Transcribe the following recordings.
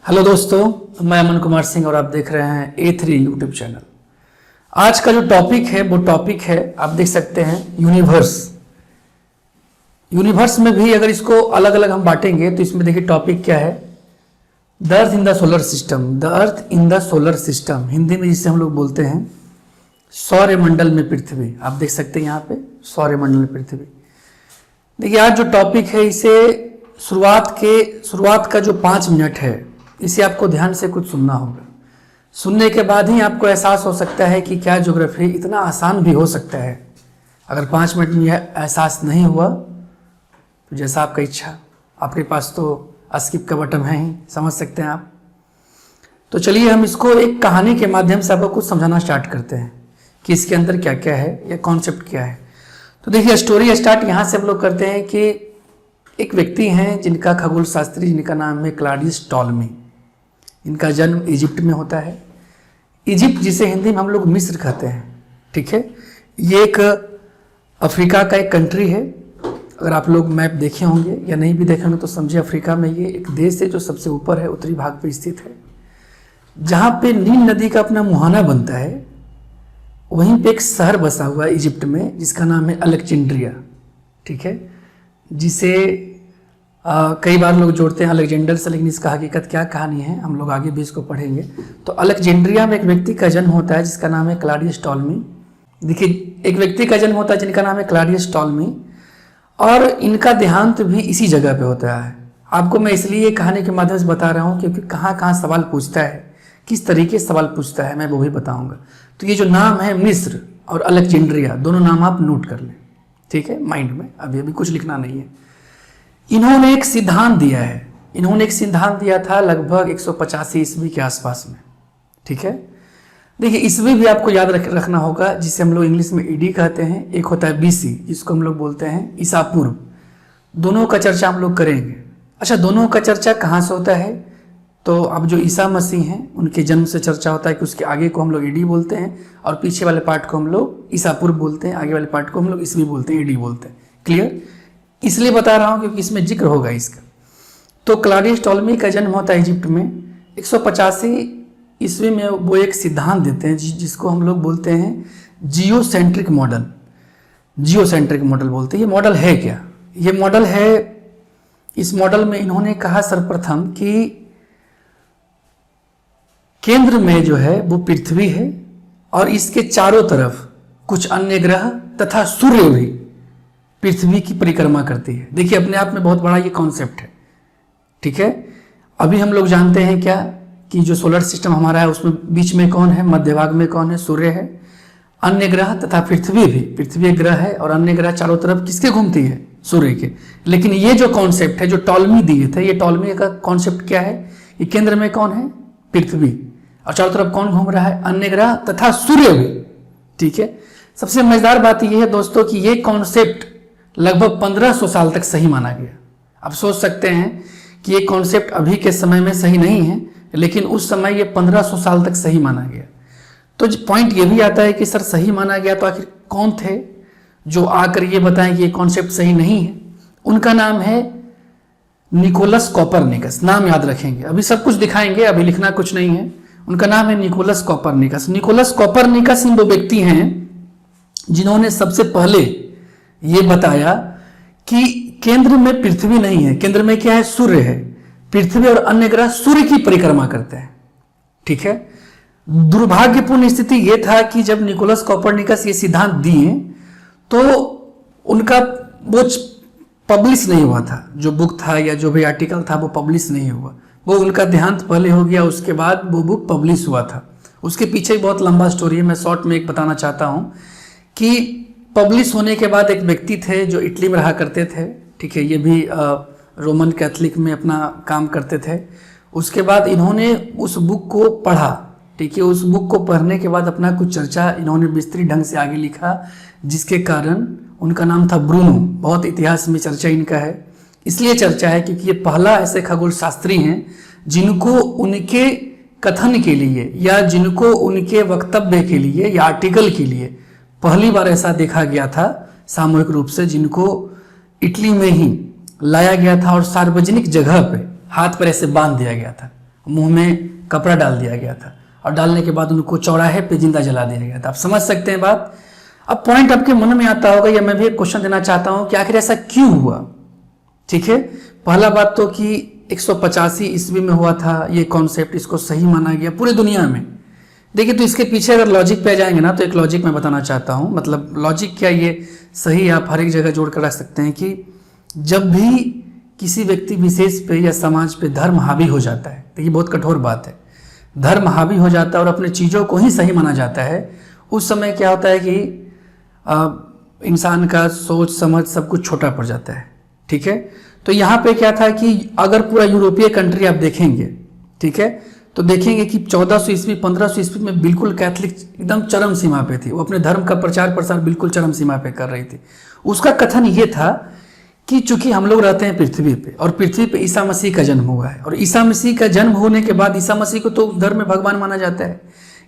Hello दोस्तों, मैं अमन कुमार सिंह और आप देख रहे हैं A3 यूट्यूब चैनल। आज का जो टॉपिक है वो टॉपिक है, आप देख सकते हैं, यूनिवर्स। यूनिवर्स में भी अगर इसको अलग अलग हम बांटेंगे तो इसमें देखिए टॉपिक क्या है, the earth in the solar system. The earth in the solar system, Hindi में जिसे हम लोग बोलते हैं सौरमंडल में पृथ्वी। आप देख सकते हैं यहाँ पे सौरमंडल में पृथ्वी। देखिए आज जो टॉपिक है इसे शुरुआत का जो 5 मिनट है इसे आपको ध्यान से कुछ सुनना होगा। सुनने के बाद ही आपको एहसास हो सकता है कि क्या ज्योग्राफी इतना आसान भी हो सकता है। अगर 5 मिनट में यह एहसास नहीं हुआ तो जैसा आपका इच्छा, आपके पास तो स्किप का बटन है ही, समझ सकते हैं आप। तो चलिए हम इसको एक कहानी के माध्यम से आपको कुछ समझाना स्टार्ट करते हैं कि इसके अंदर क्या क्या है, या कॉन्सेप्ट क्या है। तो देखिए स्टोरी स्टार्ट यहाँ से हम लोग करते हैं कि एक व्यक्ति हैं जिनका खगोल शास्त्री, जिनका नाम है क्लॉडियस टॉलमी। इनका जन्म इजिप्ट में होता है। इजिप्ट जिसे हिंदी में हम लोग मिस्र कहते हैं, ठीक है। ये एक अफ्रीका का एक कंट्री है। अगर आप लोग मैप देखे होंगे या नहीं भी देखे होंगे तो समझिए अफ्रीका में ये एक देश है जो सबसे ऊपर है, उत्तरी भाग पे स्थित है, जहाँ पे नील नदी का अपना मुहाना बनता है। वहीं पे एक शहर बसा हुआ है इजिप्ट में जिसका नाम है अलेक्जेंड्रिया, ठीक है, जिसे कई बार लोग जोड़ते हैं अलेक्जेंडर से, लेकिन इसका हकीकत क्या कहानी है हम लोग आगे भी इसको पढ़ेंगे। तो अलेक्जेंड्रिया में एक व्यक्ति का जन्म होता है जिसका नाम है क्लॉडियस टॉलमी। देखिए एक व्यक्ति का जन्म होता है जिनका नाम है क्लॉडियस टॉलमी, और इनका देहांत भी इसी जगह पे होता है। आपको मैं इसलिए कहानी के माध्यम से बता रहा हूँ क्योंकि कहाँ कहाँ सवाल पूछता है, किस तरीके से सवाल पूछता है, मैं वो भी बताऊँगा। तो ये जो नाम है मिस्र और अलेक्जेंड्रिया, दोनों नाम आप नोट कर लें, ठीक है, माइंड में। अभी कुछ लिखना नहीं है। इन्होंने एक सिद्धांत दिया था लगभग 185 ईस्वी के आसपास में, ठीक है। देखिए ईस्वी भी आपको याद रखना होगा, जिसे हम लोग इंग्लिश में ईडी कहते हैं। एक होता है BC, जिसको हम लोग बोलते हैं ईसा पूर्व। दोनों का चर्चा हम लोग करेंगे। अच्छा, दोनों का चर्चा कहाँ से होता है? तो अब जो ईसा मसीह हैं उनके जन्म से चर्चा होता है कि उसके आगे को हम लोग ईडी बोलते हैं और पीछे वाले पार्ट को हम लोग ईसा पूर्व बोलते हैं, आगे वाले पार्ट को हम लोग ईस्वी बोलते हैं, ईडी बोलते हैं। क्लियर? इसलिए बता रहा हूँ क्योंकि इसमें जिक्र होगा इसका। तो क्लॉडियस टॉलमी का जन्म होता है इजिप्ट में 185 ईस्वी में। वो एक सिद्धांत देते हैं जिसको हम लोग बोलते हैं जियोसेंट्रिक मॉडल। जियोसेंट्रिक मॉडल बोलते हैं। ये मॉडल है क्या? ये मॉडल है, इस मॉडल में इन्होंने कहा सर्वप्रथम कि केंद्र में जो है वो पृथ्वी है और इसके चारों तरफ कुछ अन्य ग्रह तथा सूर्य भी पृथ्वी की परिक्रमा करती है। देखिए अपने आप में बहुत बड़ा ये कॉन्सेप्ट है, ठीक है। अभी हम लोग जानते हैं क्या कि जो सोलर सिस्टम हमारा है उसमें बीच में कौन है, मध्य भाग में कौन है? सूर्य है। अन्य ग्रह तथा पृथ्वी भी, पृथ्वी एक ग्रह है और अन्य ग्रह चारों तरफ किसके घूमती है? सूर्य के। लेकिन ये जो कॉन्सेप्ट है जो टॉलमी दिए थे, ये टॉलमी का कॉन्सेप्ट क्या है? ये केंद्र में कौन है? पृथ्वी, और चारों तरफ कौन घूम रहा है? अन्य ग्रह तथा सूर्य भी, ठीक है। सबसे मजेदार बात यह है दोस्तों कि ये कॉन्सेप्ट लगभग 1500 साल तक सही माना गया। आप सोच सकते हैं कि ये कॉन्सेप्ट अभी के समय में सही नहीं है, लेकिन उस समय ये 1500 साल तक सही माना गया। तो पॉइंट ये भी आता है कि सर सही माना गया तो आखिर कौन थे जो आकर ये बताएं कि ये कॉन्सेप्ट सही नहीं है? उनका नाम है निकोलस कोपरनिकस। नाम याद रखेंगे, अभी सब कुछ दिखाएंगे, अभी लिखना कुछ नहीं है। उनका नाम है निकोलस कोपरनिकस। निकोलस कोपरनिकस वो व्यक्ति हैं जिन्होंने सबसे पहले ये बताया कि केंद्र में पृथ्वी नहीं है, केंद्र में क्या है? सूर्य है। पृथ्वी और अन्य ग्रह सूर्य की परिक्रमा करते हैं, ठीक है। दुर्भाग्यपूर्ण स्थिति यह था कि जब निकोलस कोपरनिकस ये सिद्धांत दिए तो उनका वो पब्लिश नहीं हुआ था। जो बुक था या जो भी आर्टिकल था वो पब्लिश नहीं हुआ। वो उनका देहांत पहले हो गया, उसके बाद वो बुक पब्लिश हुआ था। उसके पीछे बहुत लंबा स्टोरी है, मैं शॉर्ट में एक बताना चाहता हूँ कि पब्लिश होने के बाद एक व्यक्ति थे जो इटली में रहा करते थे, ठीक है। ये भी रोमन कैथलिक में अपना काम करते थे। उसके बाद इन्होंने उस बुक को पढ़ा, ठीक है। उस बुक को पढ़ने के बाद अपना कुछ चर्चा इन्होंने विस्तृत ढंग से आगे लिखा, जिसके कारण उनका नाम था ब्रूनो। बहुत इतिहास में चर्चा इनका है, इसलिए चर्चा है क्योंकि ये पहला ऐसे खगोल शास्त्री हैं जिनको उनके कथन के लिए या जिनको उनके वक्तव्य के लिए या आर्टिकल के लिए पहली बार ऐसा देखा गया था सामूहिक रूप से, जिनको इटली में ही लाया गया था और सार्वजनिक जगह पे हाथ पर ऐसे बांध दिया गया था। मुंह में कपड़ा डाल दिया गया था और डालने के बाद उनको चौराहे पे जिंदा जला दिया गया था। आप समझ सकते हैं बात। अब पॉइंट आपके मन में आता होगा, या मैं भी एक क्वेश्चन देना चाहता हूं कि आखिर ऐसा क्यों हुआ। ठीक है, पहला बात तो कि 185 ईस्वी में हुआ था ये कॉन्सेप्ट, इसको सही माना गया पूरी दुनिया में। देखिए, तो इसके पीछे अगर लॉजिक पे जाएंगे ना, तो एक लॉजिक मैं बताना चाहता हूं। मतलब लॉजिक क्या, ये सही आप हर एक जगह जोड़ कर रख सकते हैं कि जब भी किसी व्यक्ति विशेष पे या समाज पे धर्म हावी हो जाता है, तो ये बहुत कठोर बात है, धर्म हावी हो जाता है और अपने चीज़ों को ही सही माना जाता है, उस समय क्या होता है कि इंसान का सोच समझ सब कुछ छोटा पड़ जाता है। ठीक है, तो यहाँ पे क्या था कि अगर पूरा यूरोपीय कंट्री आप देखेंगे, ठीक है, तो देखेंगे कि 1400 ईस्वी 1500 ईस्वी में बिल्कुल कैथलिक एकदम चरम सीमा पे थी, वो अपने धर्म का प्रचार प्रसार बिल्कुल चरम सीमा पे कर रही थी। उसका कथन ये था कि चूंकि हम लोग रहते हैं पृथ्वी पे और पृथ्वी पे ईसा मसीह का जन्म हुआ है, और ईसा मसीह का जन्म होने के बाद ईसा मसीह को तो धर्म में भगवान माना जाता है,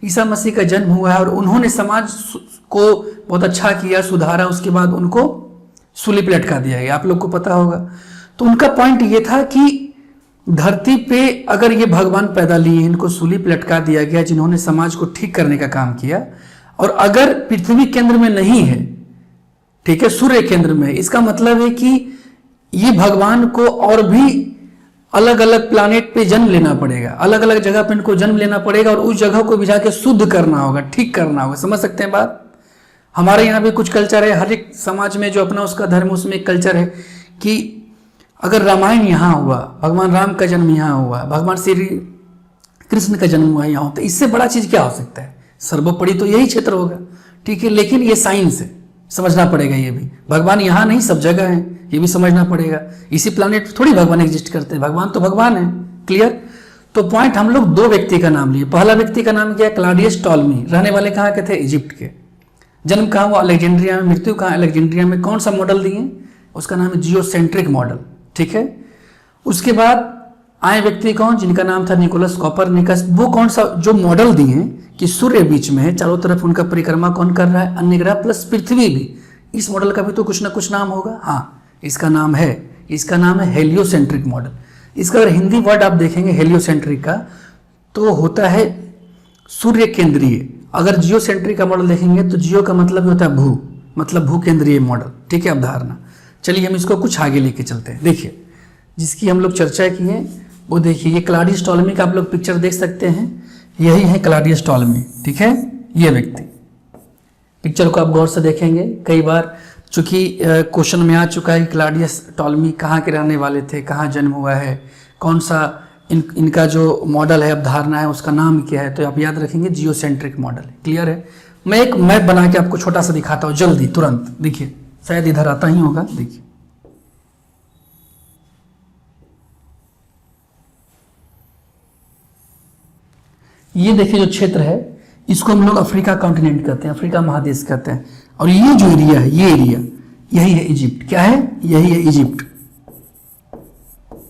ईसा मसीह का जन्म हुआ है और उन्होंने समाज को बहुत अच्छा किया, सुधारा, उसके बाद उनको सूली पे लटका दिया गया, आप लोग को पता होगा। तो उनका पॉइंट ये था कि धरती पे अगर ये भगवान पैदा लिए, इनको सूली पे लटका दिया गया जिन्होंने समाज को ठीक करने का काम किया, और अगर पृथ्वी केंद्र में नहीं है, ठीक है, सूर्य केंद्र में, इसका मतलब है कि ये भगवान को और भी अलग अलग प्लानेट पे जन्म लेना पड़ेगा, अलग अलग जगह पे इनको जन्म लेना पड़ेगा और उस जगह को भी जाके शुद्ध करना होगा, ठीक करना होगा। समझ सकते हैं बात। हमारे यहाँ भी कुछ कल्चर है, हर एक समाज में जो अपना उसका धर्म, उसमें एक कल्चर है कि अगर रामायण यहाँ हुआ, भगवान राम का जन्म यहाँ हुआ, भगवान श्री कृष्ण का जन्म हुआ यहाँ हो, तो इससे बड़ा चीज क्या हो सकता है। सर्वोपरि तो यही क्षेत्र होगा, ठीक है, लेकिन ये साइंस है, समझना पड़ेगा। ये भी भगवान यहाँ नहीं, सब जगह है, ये भी समझना पड़ेगा। इसी प्लानेट थोड़ी भगवान एग्जिस्ट करते हैं, भगवान तो भगवान है। क्लियर। तो पॉइंट, हम लोग दो व्यक्ति का नाम लिए। पहला व्यक्ति का नाम क्या है, क्लॉडियस टॉलमी। रहने वाले कहाँ के थे, इजिप्ट के। जन्म कहाँ हुआ, अलेक्जेंड्रिया में। मृत्यु कहाँ, अलेक्जेंड्रिया में। कौन सा मॉडल दिए, उसका नाम है जियोसेंट्रिक मॉडल। ठीक है। उसके बाद आए व्यक्ति कौन, जिनका नाम था निकोलस कोपरनिकस। वो कौन सा, जो मॉडल दिए कि सूर्य बीच में है, चारों तरफ उनका परिक्रमा कौन कर रहा है, अन्य ग्रह प्लस पृथ्वी भी। इस मॉडल का भी तो कुछ ना कुछ नाम होगा। हाँ, इसका नाम है हेलियोसेंट्रिक मॉडल। इसका अगर हिंदी वर्ड आप देखेंगे हेलियोसेंट्रिक का, तो होता है सूर्य केंद्रीय। अगर जियोसेंट्रिक का मॉडल देखेंगे तो जियो का मतलब होता है भू, मतलब भू केंद्रीय मॉडल। ठीक है, अवधारणा। चलिए हम इसको कुछ आगे लेके चलते हैं। देखिए, जिसकी हम लोग चर्चा की है वो देखिए, ये क्लॉडियस टॉलमी का आप लोग पिक्चर देख सकते हैं, यही है क्लॉडियस टॉलमी। ठीक है, ये व्यक्ति, पिक्चर को आप गौर से देखेंगे। कई बार चूंकि क्वेश्चन में आ चुका है कि क्लॉडियस टॉलमी कहाँ के रहने वाले थे, कहाँ जन्म हुआ है, कौन सा इनका जो मॉडल है, अवधारणा है, उसका नाम क्या है, तो आप याद रखेंगे जियोसेंट्रिक मॉडल। क्लियर है। मैं एक मैप बना के आपको छोटा सा दिखाता हूँ जल्दी, तुरंत। देखिए, शायद इधर आता ही होगा। देखिए, ये देखिए जो क्षेत्र है, इसको हम लोग अफ्रीका कॉन्टिनेंट कहते हैं, अफ्रीका महादेश कहते हैं। और ये जो एरिया है, ये एरिया, यही है इजिप्ट। क्या है, यही है इजिप्ट,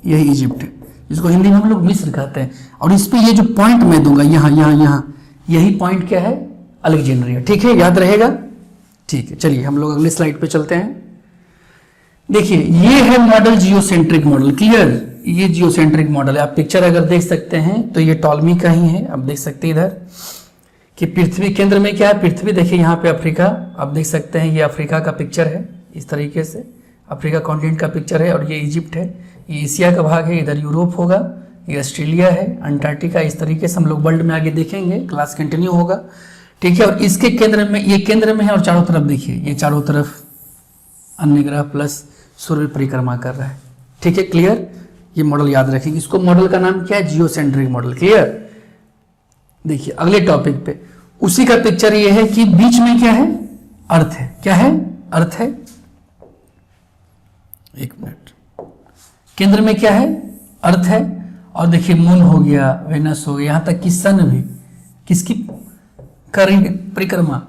यही इजिप्ट है, जिसको हिंदी में हम लोग मिस्र कहते हैं। और इस पे ये जो पॉइंट मैं दूंगा, यहाँ यहाँ यहाँ, यही पॉइंट क्या है, अलेक्जेंड्रिया। ठीक है, याद रहेगा। ठीक है, चलिए हम लोग अगले स्लाइड पे चलते हैं। देखिए, ये है मॉडल जियोसेंट्रिक मॉडल। क्लियर, ये जियोसेंट्रिक मॉडल है। आप पिक्चर अगर देख सकते हैं तो ये टॉलमी का ही है। आप देख सकते हैं इधर कि पृथ्वी केंद्र में क्या है, पृथ्वी। देखिए यहाँ पे अफ्रीका, आप देख सकते हैं, ये अफ्रीका का पिक्चर है। इस तरीके से अफ्रीका कॉन्टिनेंट का पिक्चर है। और ये इजिप्ट है, ये एशिया का भाग है, इधर यूरोप होगा, ये ऑस्ट्रेलिया है, अंटार्कटिका। इस तरीके से हम लोग वर्ल्ड में आगे देखेंगे, क्लास कंटिन्यू होगा। ठीक है। और इसके केंद्र में, ये केंद्र में है, और चारों तरफ देखिए, ये चारों तरफ अन्य ग्रह प्लस सूर्य परिक्रमा कर रहा है। ठीक है, क्लियर। ये मॉडल याद रखेंगे। इसको मॉडल का नाम क्या है, जियोसेंट्रिक मॉडल। क्लियर। देखिए अगले टॉपिक पे उसी का पिक्चर ये है कि बीच में क्या है, अर्थ है। क्या है, अर्थ है। एक मिनट, केंद्र में क्या है, अर्थ है। और देखिए मून हो गया, वेनस हो गया, यहां तक कि सन भी किसकी करेंगे, परिक्रमा,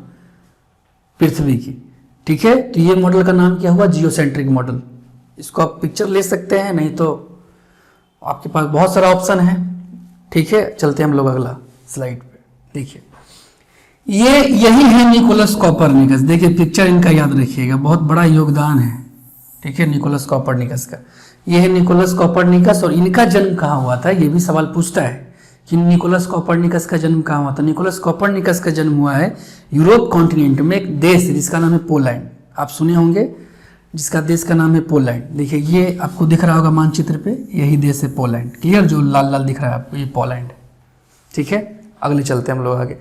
पृथ्वी की। ठीक है। तो ये मॉडल का नाम क्या हुआ, जियोसेंट्रिक मॉडल। इसको आप पिक्चर ले सकते हैं, नहीं तो आपके पास बहुत सारा ऑप्शन है। ठीक है, चलते हैं हम लोग अगला स्लाइड पे। देखिए, यही है निकोलस कोपरनिकस। देखिए पिक्चर इनका याद रखिएगा, बहुत बड़ा योगदान है। ठीक है, निकोलस कोपरनिकस का। ये है निकोलस कोपरनिकस। और इनका जन्म कहाँ हुआ था, ये भी सवाल पूछता है कि निकोलस कोपरनिकस का जन्म कहाँ हुआ था। निकोलस कोपरनिकस का जन्म हुआ है यूरोप कॉन्टिनेंट में, एक देश है जिसका नाम है पोलैंड। आप सुने होंगे, जिसका देश का नाम है पोलैंड। देखिए ये आपको दिख रहा होगा मानचित्र पे, यही देश है पोलैंड। क्लियर, जो लाल लाल दिख रहा है आपको, ये पोलैंड है। ठीक है, अगले चलते हैं हम लोग आगे।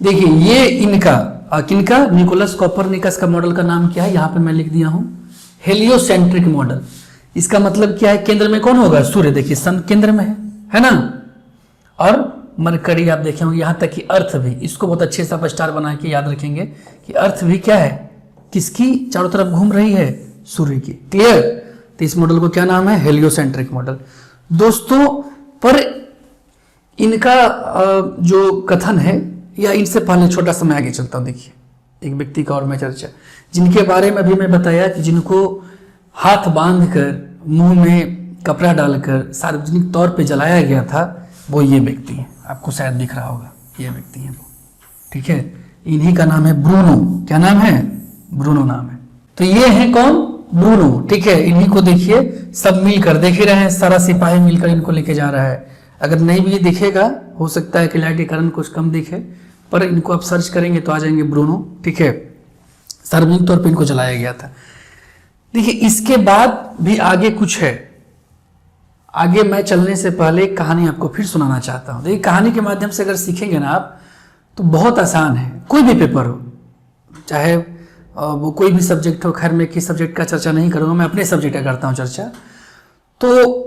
देखिए ये इनका किनका, निकोलस कोपरनिकस का मॉडल का नाम क्या है, यहाँ पे मैं लिख दिया हूँ हेलियोसेंट्रिक मॉडल। इसका मतलब क्या है, केंद्र में कौन होगा, सूर्य। देखिए सन केंद्र में है ना, और मरकरी आप देखे होंगे, यहाँ तक कि अर्थ भी, इसको बहुत अच्छे से आप स्टार बना के याद रखेंगे कि अर्थ भी क्या है, किसकी चारों तरफ घूम रही है, सूर्य की। क्लियर, तो इस मॉडल को क्या नाम है, हेलियोसेंट्रिक मॉडल। दोस्तों पर इनका जो कथन है, या इनसे पहले छोटा सा मैं आगे चलता हूँ। देखिए एक व्यक्ति का और मैं चर्चा, जिनके बारे में अभी मैं बताया कि जिनको हाथ बांधकर मुंह में कपड़ा डालकर सार्वजनिक तौर पे जलाया गया था, वो ये व्यक्ति है। आपको शायद दिख रहा होगा, ये व्यक्ति है वो। ठीक है, इन्हीं का नाम है ब्रूनो। क्या नाम है, ब्रूनो नाम है। तो ये है कौन, ब्रूनो। ठीक है, इन्हीं को देखिए सब मिलकर, देख ही रहे हैं, सारा सिपाही मिलकर इनको लेके जा रहा है। अगर नहीं भी दिखेगा, हो सकता है कि लाइट के कारण कुछ कम दिखे, पर इनको आप सर्च करेंगे तो आ जाएंगे ब्रूनो। ठीक है, सार्वजनिक तौर पे इनको जलाया गया था। देखिए इसके बाद भी आगे कुछ है। आगे मैं चलने से पहले एक कहानी आपको फिर सुनाना चाहता हूँ। देखिए कहानी के माध्यम से अगर सीखेंगे ना आप, तो बहुत आसान है। कोई भी पेपर हो, चाहे वो कोई भी सब्जेक्ट हो, खैर मैं किस सब्जेक्ट का चर्चा नहीं करूँगा, मैं अपने सब्जेक्ट का करता हूँ चर्चा। तो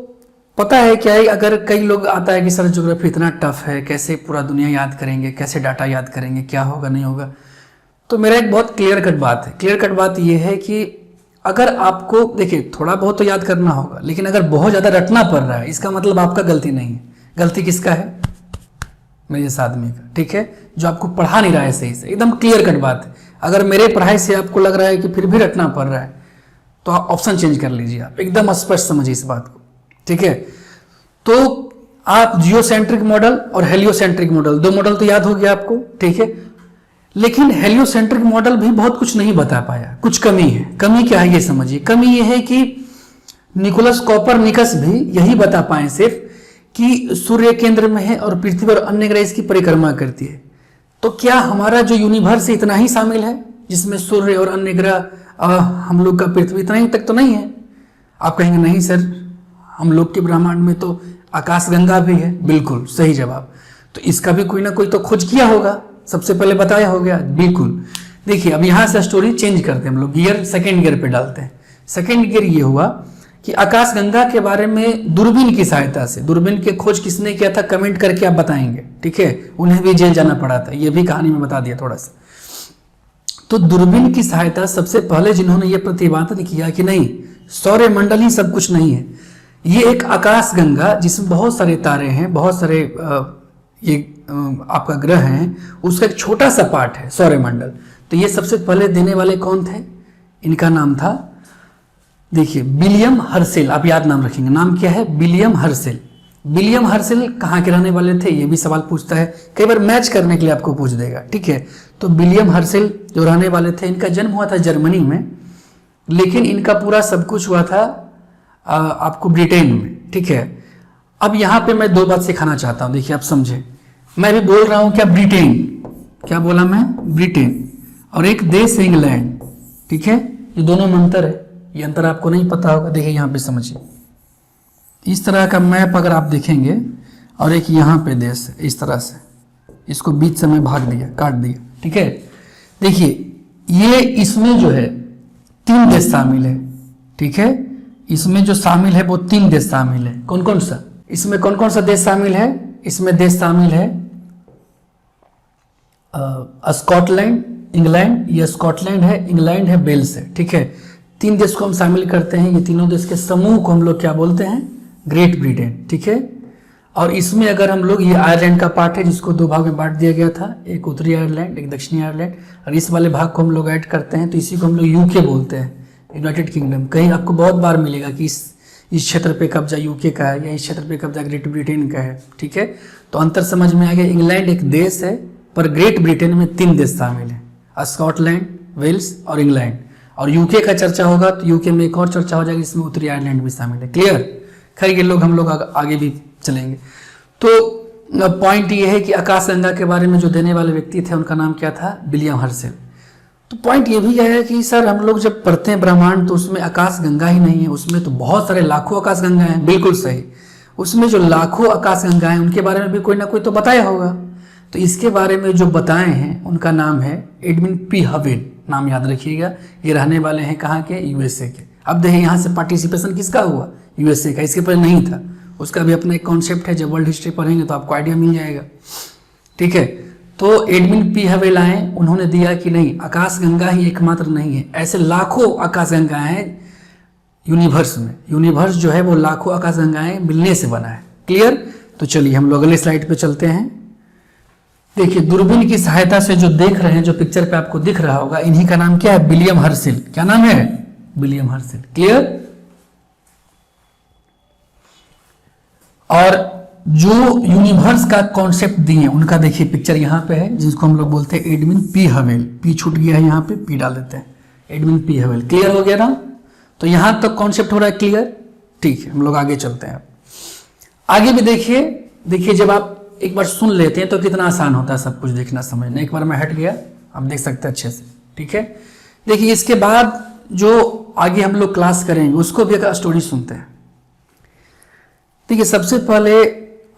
पता है क्या है, अगर कई लोग आता है कि सर ज्योग्राफी इतना टफ है, कैसे पूरा दुनिया याद करेंगे, कैसे डाटा याद करेंगे, क्या होगा नहीं होगा। तो मेरा एक बहुत क्लियर कट बात है। क्लियर कट बात ये है कि अगर आपको, देखिए थोड़ा बहुत तो याद करना होगा, लेकिन अगर बहुत ज़्यादा रटना पड़ रहा है, इसका मतलब आपका गलती नहीं है। गलती किसका है, मेरे जैसा आदमी का। ठीक है, जो आपको पढ़ा नहीं रहा है सही से। एकदम क्लियर कट बात है। अगर मेरे पढ़ाई से आपको लग रहा है कि फिर भी रटना पड़ रहा है, तो आप ऑप्शन चेंज कर लीजिए। आप एकदम स्पष्ट समझिए इस बात को। ठीक है, तो आप जियोसेंट्रिक मॉडल और हेलियोसेंट्रिक मॉडल, दो मॉडल तो याद हो गया आपको। ठीक है, लेकिन हेलियोसेंट्रिक मॉडल भी बहुत कुछ नहीं बता पाया, कुछ कमी है। कमी क्या है ये समझिए। कमी ये है कि निकोलस कोपरनिकस भी यही बता पाए सिर्फ कि सूर्य केंद्र में है और पृथ्वी और अन्य ग्रह इसकी परिक्रमा करती है। तो क्या हमारा जो यूनिवर्स है इतना ही शामिल है, जिसमें सूर्य और अन्य ग्रह हम लोग का पृथ्वी इतना ही तक तो नहीं है। आप कहेंगे नहीं सर, हम लोग के ब्रह्मांड में तो आकाशगंगा भी है। बिल्कुल सही जवाब। तो इसका भी कोई ना कोई तो खोज किया होगा, सबसे पहले बताया हो गया। बिल्कुल। देखिए अब यहाँ से स्टोरी चेंज करते हैं हम लोग, गियर सेकेंड गियर पे डालते हैं। सेकेंड गियर ये हुआ कि आकाशगंगा के बारे में दूरबीन की सहायता से, दूरबीन की खोज किसने किया था, कमेंट करके आप बताएंगे। ठीक है, उन्हें भी जेल जाना पड़ा था, ये भी कहानी में बता दिया थोड़ा सा। तो दूरबीन की सहायता सबसे पहले जिन्होंने ये प्रतिपादन किया कि नहीं, सौर मंडल ही सब कुछ नहीं है, ये एक आकाशगंगा जिसमें बहुत सारे तारे हैं, बहुत सारे आपका ग्रह हैं, उसका एक छोटा सा पार्ट है सौरमंडल। तो ये सबसे पहले देने वाले कौन थे, इनका नाम था, देखिए विलियम हर्शेल। आप याद नाम रखेंगे, नाम क्या है, विलियम हर्शेल। विलियम हर्शेल कहाँ के रहने वाले थे, ये भी सवाल पूछता है, कई बार मैच करने के लिए आपको पूछ देगा। ठीक है, तो विलियम हर्शेल जो रहने वाले थे, इनका जन्म हुआ था जर्मनी में, लेकिन इनका पूरा सब कुछ हुआ था आपको ब्रिटेन में। ठीक है, अब यहाँ पे मैं दो बात सिखाना चाहता हूँ, देखिए आप समझे। मैं भी बोल रहा हूँ क्या, ब्रिटेन, क्या बोला मैं, ब्रिटेन, और एक देश है इंग्लैंड। ठीक है, ये दोनों में अंतर है, ये अंतर आपको नहीं पता होगा। देखिए यहाँ पे समझिए, इस तरह का मैप अगर आप देखेंगे, और एक यहाँ पे देश है इस तरह से, इसको बीच से मैं भाग दिया, काट दिया। ठीक है, देखिए ये इसमें जो है 3 देश शामिल है। ठीक है, इसमें जो शामिल है वो 3 देश शामिल है। कौन कौन सा, इसमें कौन कौन सा देश शामिल है, इसमें देश शामिल है स्कॉटलैंड, इंग्लैंड, ये स्कॉटलैंड है, इंग्लैंड है, वेल्स है। ठीक है, 3 देश को हम शामिल करते हैं। ये तीनों देश के समूह को हम लोग क्या बोलते हैं, ग्रेट ब्रिटेन। ठीक है, और इसमें अगर हम लोग, ये आयरलैंड का पार्ट है जिसको 2 भाग में बांट दिया गया था, एक उत्तरी आयरलैंड, एक दक्षिणी आयरलैंड, और इस वाले भाग को हम लोग ऐड करते हैं, तो इसी को हम लोग यूके बोलते हैं, यूनाइटेड किंगडम। कहीं आपको बहुत बार मिलेगा कि इस क्षेत्र पे कब्जा यूके का है, या इस क्षेत्र पे कब्जा ग्रेट ब्रिटेन का है। ठीक है, तो अंतर समझ में आ गया। इंग्लैंड एक देश है, पर ग्रेट ब्रिटेन में 3 देश शामिल हैं, स्कॉटलैंड, वेल्स और इंग्लैंड। और यूके का चर्चा होगा तो यूके में एक और चर्चा हो जाएगी, इसमें उत्तरी आयरलैंड भी शामिल है। क्लियर, खैर ये लोग हम लोग आगे भी चलेंगे। तो पॉइंट ये है कि आकाशगंगा के बारे में जो देने वाले व्यक्ति थे उनका नाम क्या था, विलियम हर्शेल। तो पॉइंट ये भी है कि सर हम लोग जब पढ़ते हैं ब्रह्मांड तो उसमें आकाशगंगा ही नहीं है, उसमें तो बहुत सारे लाखों आकाशगंगा हैं। बिल्कुल सही, उसमें जो लाखों आकाशगंगा हैं उनके बारे में भी कोई ना कोई तो बताया होगा। तो इसके बारे में जो बताए हैं उनका नाम है एडविन पी हवेल, नाम याद रखिएगा। ये रहने वाले हैं कहाँ के, यूएसए के। अब देखिए यहाँ से पार्टिसिपेशन किसका हुआ, यूएसए का, इसके पहले नहीं था। उसका भी अपना एक कॉन्सेप्ट है, जब वर्ल्ड हिस्ट्री पढ़ेंगे तो आपको आइडिया मिल जाएगा। ठीक है, तो एडविन पी हवेल आए, उन्होंने दिया कि नहीं, आकाशगंगा ही एकमात्र नहीं है, ऐसे लाखों आकाशगंगाएं हैं यूनिवर्स में। यूनिवर्स जो है वो लाखों आकाशगंगाएं मिलने से बना है। क्लियर? तो चलिए हम लोग अगले स्लाइड पे चलते हैं। देखिए दूरबीन की सहायता से जो देख रहे हैं, जो पिक्चर पे आपको दिख रहा होगा, इन्हीं का नाम क्या है, विलियम हर्शेल। क्या नाम है, विलियम हर्शेल। क्लियर? और जो यूनिवर्स का कॉन्सेप्ट दिए उनका देखिए पिक्चर यहाँ पे है, जिसको हम लोग बोलते हैं एडविन पी हवेल। पी छूट गया है, यहाँ पे पी डाल देते हैं, एडविन पी हवेल। क्लियर हो गया ना? तो यहाँ तक कॉन्सेप्ट हो रहा है क्लियर? ठीक है, हम लोग आगे चलते हैं। आगे भी देखिए जब आप एक बार सुन लेते हैं तो कितना आसान होता है सब कुछ देखना समझना। एक बार मैं हट गया, आप देख सकते हैं अच्छे से। ठीक है, देखिए इसके बाद जो आगे हम लोग क्लास करेंगे उसको भी एक स्टोरी सुनते हैं। देखिए सबसे पहले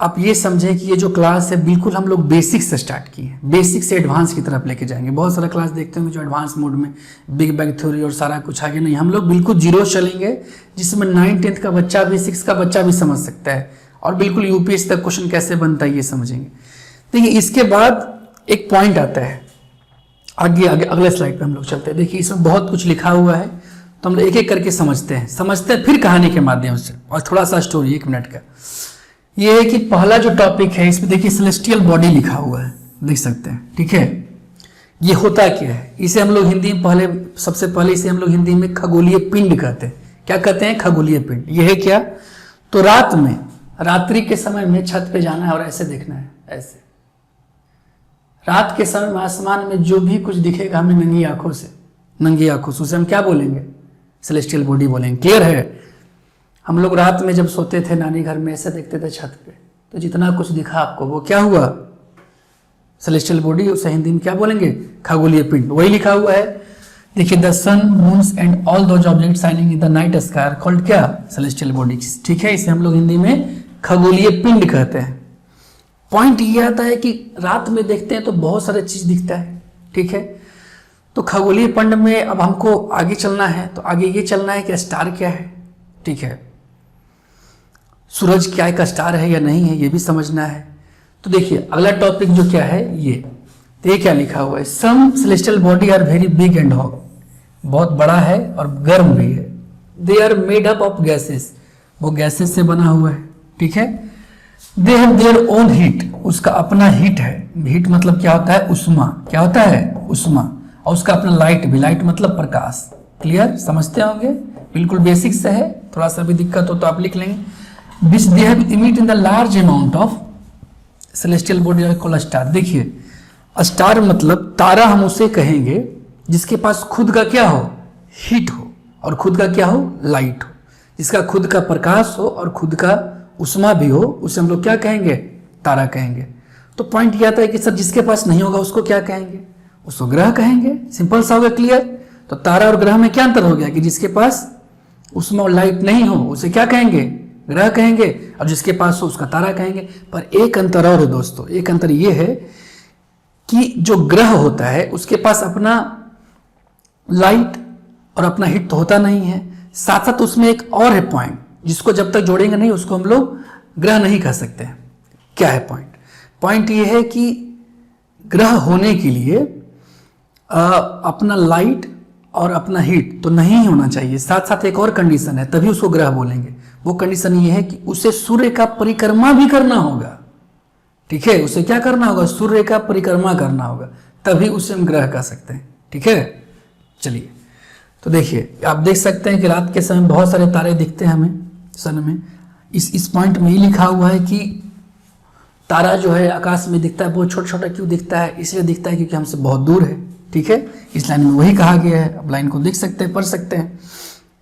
आप ये समझें कि ये जो क्लास है बिल्कुल हम लोग बेसिक से स्टार्ट किए हैं, बेसिक से एडवांस की तरफ लेके जाएंगे। बहुत सारा क्लास देखते होंगे जो एडवांस मोड में बिग बैंग थ्योरी और सारा कुछ आगे नहीं, हम लोग बिल्कुल जीरो चलेंगे, जिसमें 9th-10th का बच्चा भी 6th का बच्चा भी समझ सकता है, और बिल्कुल यूपीएससी तक क्वेश्चन कैसे बनता है ये समझेंगे। देखिए इसके बाद एक पॉइंट आता है, आगे अगले स्लाइड पे हम लोग चलते हैं। देखिए इसमें बहुत कुछ लिखा हुआ है, तो हम लोग एक एक करके समझते हैं फिर कहानी के माध्यम से, और थोड़ा सा स्टोरी 1 मिनट का। ये है कि पहला जो टॉपिक है इसमें देखिए सेलेस्टियल बॉडी लिखा हुआ है, देख सकते हैं। ठीक है, ये होता क्या है, इसे हम लोग हिंदी में सबसे पहले इसे हम लोग हिंदी में खगोलीय पिंड कहते हैं। क्या कहते हैं, खगोलीय पिंड। ये है क्या, तो रात्रि के समय में छत पे जाना है और ऐसे देखना है, ऐसे रात के समय में आसमान में जो भी कुछ दिखेगा हमें नंगी आंखों से उसे हम क्या बोलेंगे, सेलेस्टियल बॉडी बोलेंगे। क्लियर है? हम लोग रात में जब सोते थे नानी घर में ऐसे देखते थे छत पे, तो जितना कुछ दिखा आपको वो क्या हुआ, सेलेस्टियल बॉडी। उसे हिंदी में क्या बोलेंगे, खगोलीय पिंड। वही लिखा हुआ है। देखिए the sun, moons and all those objects shining in the night sky are called क्या, सेलेस्टियल बॉडीज। ठीक है, इसे हम लोग हिंदी में खगोलीय पिंड कहते हैं। पॉइंट ये आता है कि रात में देखते हैं तो बहुत सारे चीज दिखता है। ठीक है, तो खगोलीय पिंड में अब हमको आगे चलना है, तो आगे ये चलना है कि स्टार क्या है। ठीक है, सूरज क्या एक स्टार है या नहीं है ये भी समझना है। तो देखिए अगला टॉपिक जो क्या है ये क्या लिखा हुआ है, some celestial body are very big and hot, बहुत बड़ा है और गर्म भी है। They are made up of gases, वो गैसेस से बना हुआ है। ठीक है, they have their own heat, उसका अपना हीट है। हीट मतलब क्या होता है, उष्मा। क्या होता है, उष्मा। और उसका अपना लाइट भी, लाइट मतलब प्रकाश। क्लियर, समझते होंगे, बिल्कुल बेसिक से है, थोड़ा सा भी दिक्कत हो तो आप लिख लेंगे। Which they have emit in the large amount of celestial body are called star. देखिए स्टार मतलब तारा हम उसे कहेंगे जिसके पास खुद का क्या हो, हीट हो, और खुद का क्या हो, लाइट हो, जिसका खुद का प्रकाश हो और खुद का उष्मा भी हो, उसे हम लोग क्या कहेंगे, तारा कहेंगे। तो पॉइंट ये आता है कि सर जिसके पास नहीं होगा उसको क्या कहेंगे, उसको ग्रह कहेंगे। सिंपल सा होगा, क्लियर। तो तारा और ग्रह में क्या अंतर हो गया कि जिसके पास उष्मा और लाइट नहीं हो उसे क्या कहेंगे, ग्रह कहेंगे, और जिसके पास हो उसका तारा कहेंगे। पर एक अंतर और है दोस्तों, एक अंतर ये है कि जो ग्रह होता है उसके पास अपना लाइट और अपना हीट तो होता नहीं है, साथ साथ उसमें एक और है पॉइंट जिसको जब तक जोड़ेंगे नहीं उसको हम लोग ग्रह नहीं कह सकते हैं। क्या है पॉइंट? पॉइंट ये है कि ग्रह होने के लिए अपना लाइट और अपना हीट तो नहीं होना चाहिए, साथ साथ एक और कंडीशन है, तभी उसको ग्रह बोलेंगे। वो कंडीशन ये है कि उसे सूर्य का परिक्रमा भी करना होगा। ठीक है, उसे क्या करना होगा, सूर्य का परिक्रमा करना होगा, तभी उसे हम ग्रह कह सकते हैं। ठीक है, चलिए तो देखिए आप देख सकते हैं कि रात के समय बहुत सारे तारे दिखते हैं हमें सन में। इस पॉइंट में ये लिखा हुआ है कि तारा जो है आकाश में दिखता है, बहुत छोटा छोटा क्यों दिखता है, इसलिए दिखता है क्योंकि हमसे बहुत दूर है। ठीक है, इस लाइन में वही कहा गया है, अब लाइन को देख सकते हैं, पढ़ सकते हैं।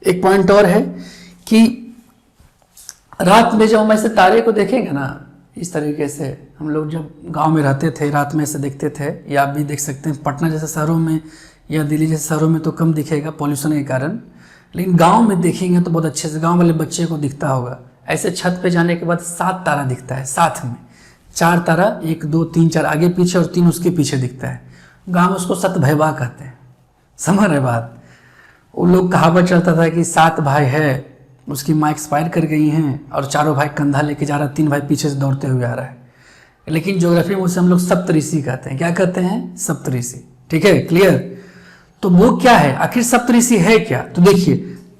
एक पॉइंट और है कि रात में जब हम ऐसे तारे को देखेंगे ना, इस तरीके से हम लोग जब गांव में रहते थे रात में ऐसे देखते थे, या आप भी देख सकते हैं पटना जैसे शहरों में या दिल्ली जैसे शहरों में तो कम दिखेगा पॉल्यूशन के कारण, लेकिन गांव में देखेंगे तो बहुत अच्छे से गांव वाले बच्चे को दिखता होगा। ऐसे छत पे जाने के बाद 7 तारा दिखता है साथ में, 4 तारा 1 2 3 4 आगे पीछे और 3 उसके पीछे दिखता है। गाँव में उसको सतभैवा कहते हैं, समझ रहे बात। वो लोग कहावत चलता था कि 7 भाई है, उसकी माँ एक्सपायर कर गई हैं और चारों भाई कंधा लेके जा रहा है, 3 भाई पीछे से दौड़ते हुए आ रहा है। लेकिन ज्योग्राफी में उसे हम लोग सप्तऋषि कहते हैं। क्या कहते हैं? सप्तऋषि। ठीक है, क्लियर। तो वो क्या है आखिर, सप्तऋषि है क्या? तो देखिए,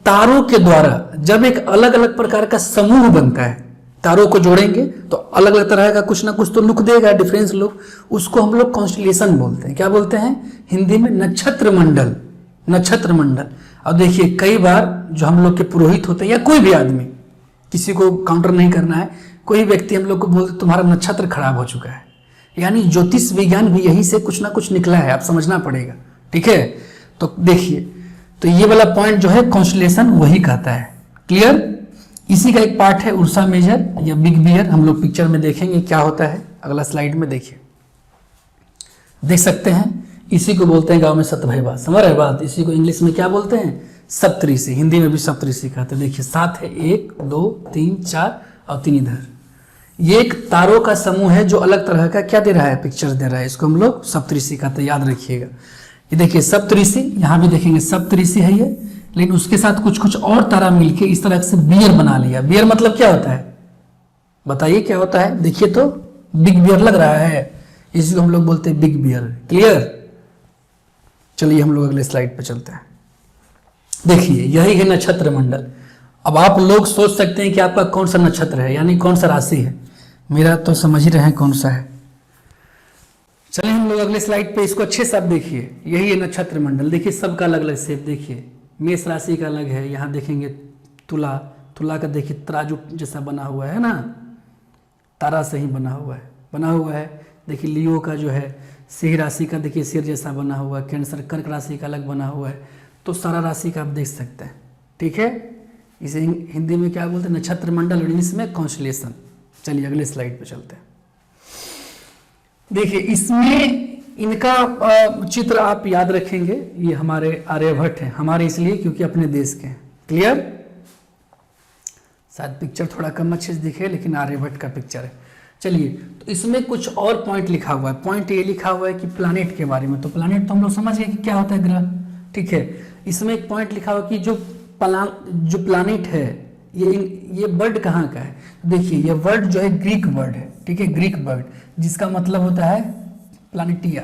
तारों के द्वारा जब एक अलग अलग प्रकार का समूह बनता है, तारों को जोड़ेंगे तो अलग अलग तरह का कुछ ना कुछ तो लुक देगा, डिफरेंस लुक, उसको हम लोग कॉन्स्टलेशन बोलते हैं। क्या बोलते हैं हिंदी में? नक्षत्र मंडल, नक्षत्र मंडल। और देखिए कई बार जो हम लोग के पुरोहित होते हैं या कोई भी आदमी, किसी को काउंटर नहीं करना है, कोई व्यक्ति हम लोग को बोलते तुम्हारा नक्षत्र खराब हो चुका है, यानी ज्योतिष विज्ञान भी यही से कुछ ना कुछ निकला है, आप समझना पड़ेगा। ठीक है, तो देखिए, तो ये वाला पॉइंट जो है कॉन्स्टलेशन वही कहता है। क्लियर। इसी का एक पार्ट है उर्सा मेजर या बिग बियर, हम लोग पिक्चर में देखेंगे क्या होता है। अगला स्लाइड में देखिए, देख सकते हैं, इसी को बोलते हैं गांव में सतभैवा। समझ रहे बात। इसी को इंग्लिश में क्या बोलते हैं? सप्तऋषि। हिंदी में भी सप्तऋषि कहते हैं। देखिए 7 है, 1 2 3 4 और 3 इधर। ये एक तारों का समूह है जो अलग तरह का क्या दे रहा है, पिक्चर दे रहा है। इसको हम लोग सप्तऋषि कहते हैं, याद रखिएगा। ये देखिए सप्तऋषि, यहाँ भी देखेंगे सप्तऋषि है ये, लेकिन उसके साथ कुछ कुछ और तारा मिलके इस तरह से बियर बना लिया। बियर मतलब क्या होता है, बताइए क्या होता है? देखिए तो बिग बियर लग रहा है, इसी को हम लोग बोलते हैं बिग बियर। क्लियर। चलिए हम लोग अगले स्लाइड पे चलते हैं। देखिए यही है नक्षत्र मंडल। अब आप लोग सोच सकते हैं कि आपका कौन सा नक्षत्र है, यानी कौन सा राशि है। मेरा तो समझ ही रहे हैं कौन सा है। चलिए हम लोग अगले स्लाइड पे इसको अच्छे से आप देखिए, यही है नक्षत्र मंडल। देखिए सबका अलग अलग शेप। देखिए मेष राशि का अलग है, यहाँ देखेंगे तुला, तुला का देखिए तराजू जैसा बना हुआ है ना, तारा से ही बना हुआ है। देखिए लियो का जो है सिंह राशि का देखिए सिर जैसा बना हुआ है। कैंसर कर्क राशि का अलग बना हुआ है। तो सारा राशि का आप देख सकते हैं। ठीक है, इसे हिंदी में क्या बोलते हैं? नक्षत्र मंडल, और इंग्लिश में कॉन्स्टलेशन। चलिए अगले स्लाइड पे चलते हैं। देखिए इसमें इनका चित्र आप याद रखेंगे, ये हमारे आर्यभट्ट हैं। हमारे इसलिए क्योंकि अपने देश के हैं। क्लियर। शायद पिक्चर थोड़ा कम अच्छे से दिखे, लेकिन आर्यभट्ट का पिक्चर है। चलिए, तो इसमें कुछ और पॉइंट लिखा हुआ है। पॉइंट ये लिखा हुआ है कि प्लैनेट के बारे में। तो प्लैनेट तो हम लोग समझ गए कि क्या होता है, ग्रह। ठीक है, इसमें एक पॉइंट लिखा हुआ कि जो प्लैनेट है ये वर्ड कहाँ का है। देखिए ये वर्ड जो है ग्रीक वर्ड है। ठीक है, ग्रीक वर्ड जिसका मतलब होता है प्लैनेटिया।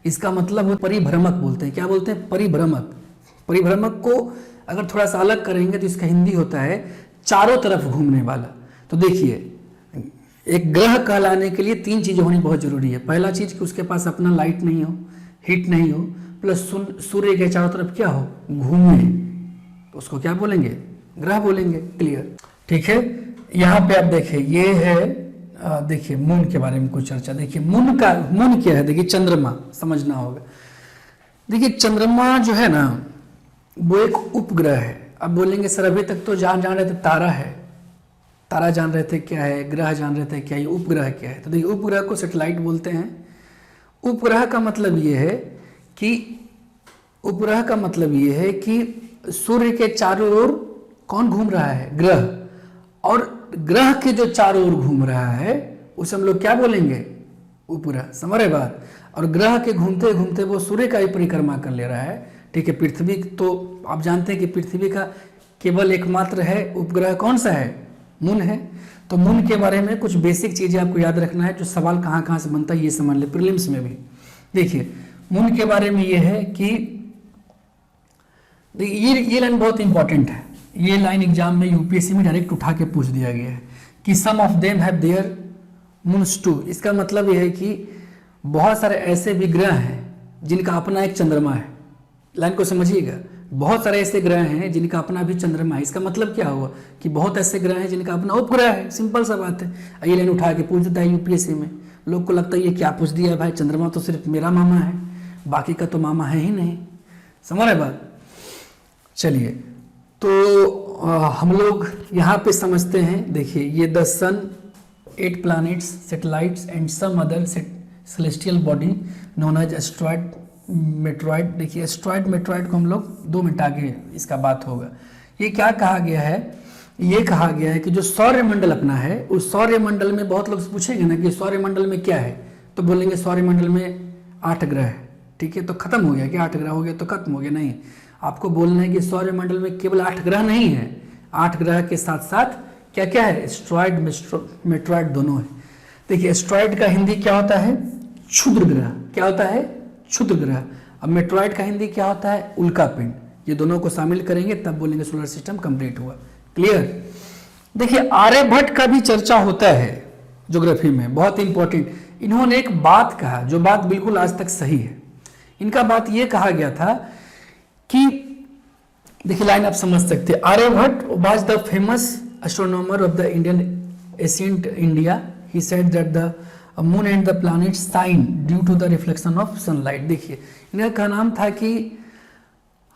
इसका मतलब वो परिभ्रमक बोलते हैं। क्या बोलते हैं? परिभ्रमक। परिभ्रमक को अगर थोड़ा सा अलग करेंगे तो इसका हिंदी होता है चारों तरफ घूमने वाला। तो देखिए एक ग्रह कहलाने के लिए 3 चीज़ें होनी बहुत जरूरी है। पहला चीज़ कि उसके पास अपना लाइट नहीं हो, हीट नहीं हो, प्लस सूर्य के चारों तरफ क्या हो, घूमे, तो उसको क्या बोलेंगे? ग्रह बोलेंगे। क्लियर। ठीक है, यहाँ पे आप देखिए ये है, देखिए मून के बारे में कुछ चर्चा। देखिए मून क्या है? देखिए चंद्रमा, समझना होगा। देखिए चंद्रमा जो है ना वो एक उपग्रह है। अब बोलेंगे सर अभी तक तो जान रहे थे तारा है, तारा जान रहे थे क्या है, ग्रह जान रहे थे क्या, ये उपग्रह क्या है? तो देखिए उपग्रह को सैटेलाइट बोलते हैं। उपग्रह का मतलब ये है कि सूर्य के चारों ओर कौन घूम रहा है? ग्रह। और ग्रह के जो चारों ओर घूम रहा है उसे हम लोग क्या बोलेंगे? उपग्रह। समझ रहे बात। और ग्रह के घूमते घूमते वो सूर्य का ही परिक्रमा कर ले रहा है। ठीक है, पृथ्वी तो आप जानते हैं कि पृथ्वी का केवल एकमात्र है उपग्रह कौन सा है? मून है। तो मून के बारे में कुछ बेसिक चीजें आपको याद रखना है, जो सवाल कहाँ से बनता है ये समझ ले, प्रीलिम्स में भी। देखिए मून के बारे में ये है कि ये लाइन बहुत इंपॉर्टेंट है। ये लाइन एग्जाम में यूपीएससी में डायरेक्ट उठा के पूछ दिया गया है कि some of them have their moons too. इसका मतलब ये है कि बहुत सारे ऐसे भी ग्रह हैं जिनका अपना एक चंद्रमा है। लाइन को समझिएगा, बहुत सारे ऐसे ग्रह हैं जिनका अपना भी चंद्रमा है। इसका मतलब क्या हुआ कि बहुत ऐसे ग्रह हैं जिनका अपना उपग्रह है। सिंपल सा बात है। ये लाइन उठा के पूछ देता है यूपीएससी में। लोग को लगता है ये क्या पूछ दिया भाई, चंद्रमा तो सिर्फ मेरा मामा है, बाकी का तो मामा है ही नहीं। समझ रहे बात। चलिए तो हम लोग यहाँ पे समझते हैं। देखिए ये the sun 8 planets, satellites and some other celestial body known as asteroid, meteoroid। देखिए एस्ट्रॉइड मेट्रॉइड को हम लोग 2 मिनट आगे इसका बात होगा। ये क्या कहा गया है, ये कहा गया है कि जो सौरमंडल अपना है उस सौरमंडल में, बहुत लोग पूछेंगे ना कि सौरमंडल में क्या है, तो बोलेंगे सौरमंडल में 8 ग्रह है। ठीक है, तो खत्म हो गया कि 8 ग्रह हो गया तो खत्म हो गया, नहीं। आपको बोलना है कि सौरमंडल में केवल 8 ग्रह नहीं है, 8 ग्रह के साथ साथ क्या क्या है, एस्ट्रॉइड मेट्रॉइड दोनों है। देखिए एस्ट्रॉइड का हिंदी क्या होता है, क्षुद्र ग्रह। क्या होता है, क्षुद्र ग्रह। अब मेट्रॉइड का हिंदी क्या होता है, उल्का पिंड। ये दोनों को शामिल करेंगे तब बोलेंगे सोलर सिस्टम कंप्लीट हुआ। क्लियर। देखिए आर्यभट्ट का भी चर्चा होता है ज्योग्राफी में, बहुत इंपॉर्टेंट। इन्होंने एक बात कहा जो बात बिल्कुल आज तक सही है। इनका बात ये कहा गया था कि देखिए लाइन आप समझ सकते हैं, Aryabhatta was the famous astronomer of the Indian ancient India. He said that the moon and the planet shine due to the reflection of sunlight. देखिए इनका नाम था कि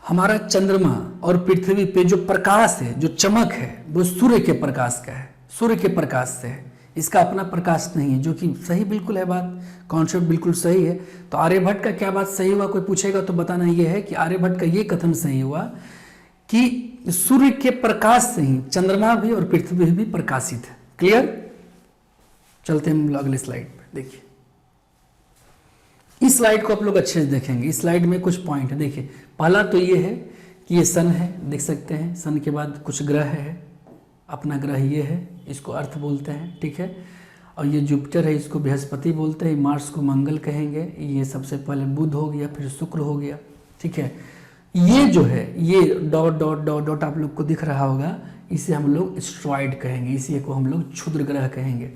हमारा चंद्रमा और पृथ्वी पे जो प्रकाश है, जो चमक है, वो सूर्य के प्रकाश का है, सूर्य के प्रकाश से है, इसका अपना प्रकाश नहीं है। जो कि सही बिल्कुल है बात, कॉन्सेप्ट बिल्कुल सही है। तो आर्यभट्ट का क्या बात सही हुआ, कोई पूछेगा तो बताना ये है कि आर्यभट्ट का ये कथन सही हुआ कि सूर्य के प्रकाश से ही चंद्रमा भी और पृथ्वी भी प्रकाशित है। क्लियर। चलते हैं अगले स्लाइड पे। देखिए इस स्लाइड को आप लोग अच्छे से देखेंगे। इस स्लाइड में कुछ पॉइंट है। देखिए पहला तो ये है कि ये सन है, देख सकते हैं। सन के बाद कुछ ग्रह है, अपना ग्रह ये है, इसको अर्थ बोलते हैं। ठीक है। और ये जुपिटर है, इसको बृहस्पति बोलते हैं। मार्स को मंगल कहेंगे। ये सबसे पहले बुध हो गया, फिर शुक्र हो गया। ठीक है। ये जो है, ये डॉट डॉट डॉट डॉट आप लोग को दिख रहा होगा, इसे हम लोग एस्ट्रॉइड कहेंगे, इसी को हम लोग क्षुद्र ग्रह कहेंगे।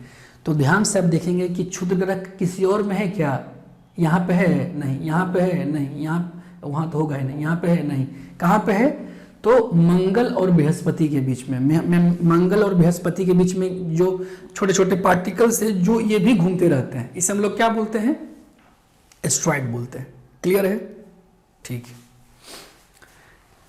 तो ध्यान से आप देखेंगे कि क्षुद्र ग्रह किसी और में है क्या, यहाँ पे है नहीं, यहाँ पे है नहीं, यहाँ वहाँ तो होगा ही नहीं, यहाँ पे है नहीं, कहाँ पे है, तो मंगल और बृहस्पति के बीच में। मंगल और बृहस्पति के बीच में जो छोटे छोटे पार्टिकल्स है, जो ये भी घूमते रहते हैं, इसे हम लोग क्या बोलते हैं, एस्ट्रॉइड बोलते हैं। क्लियर है। ठीक है।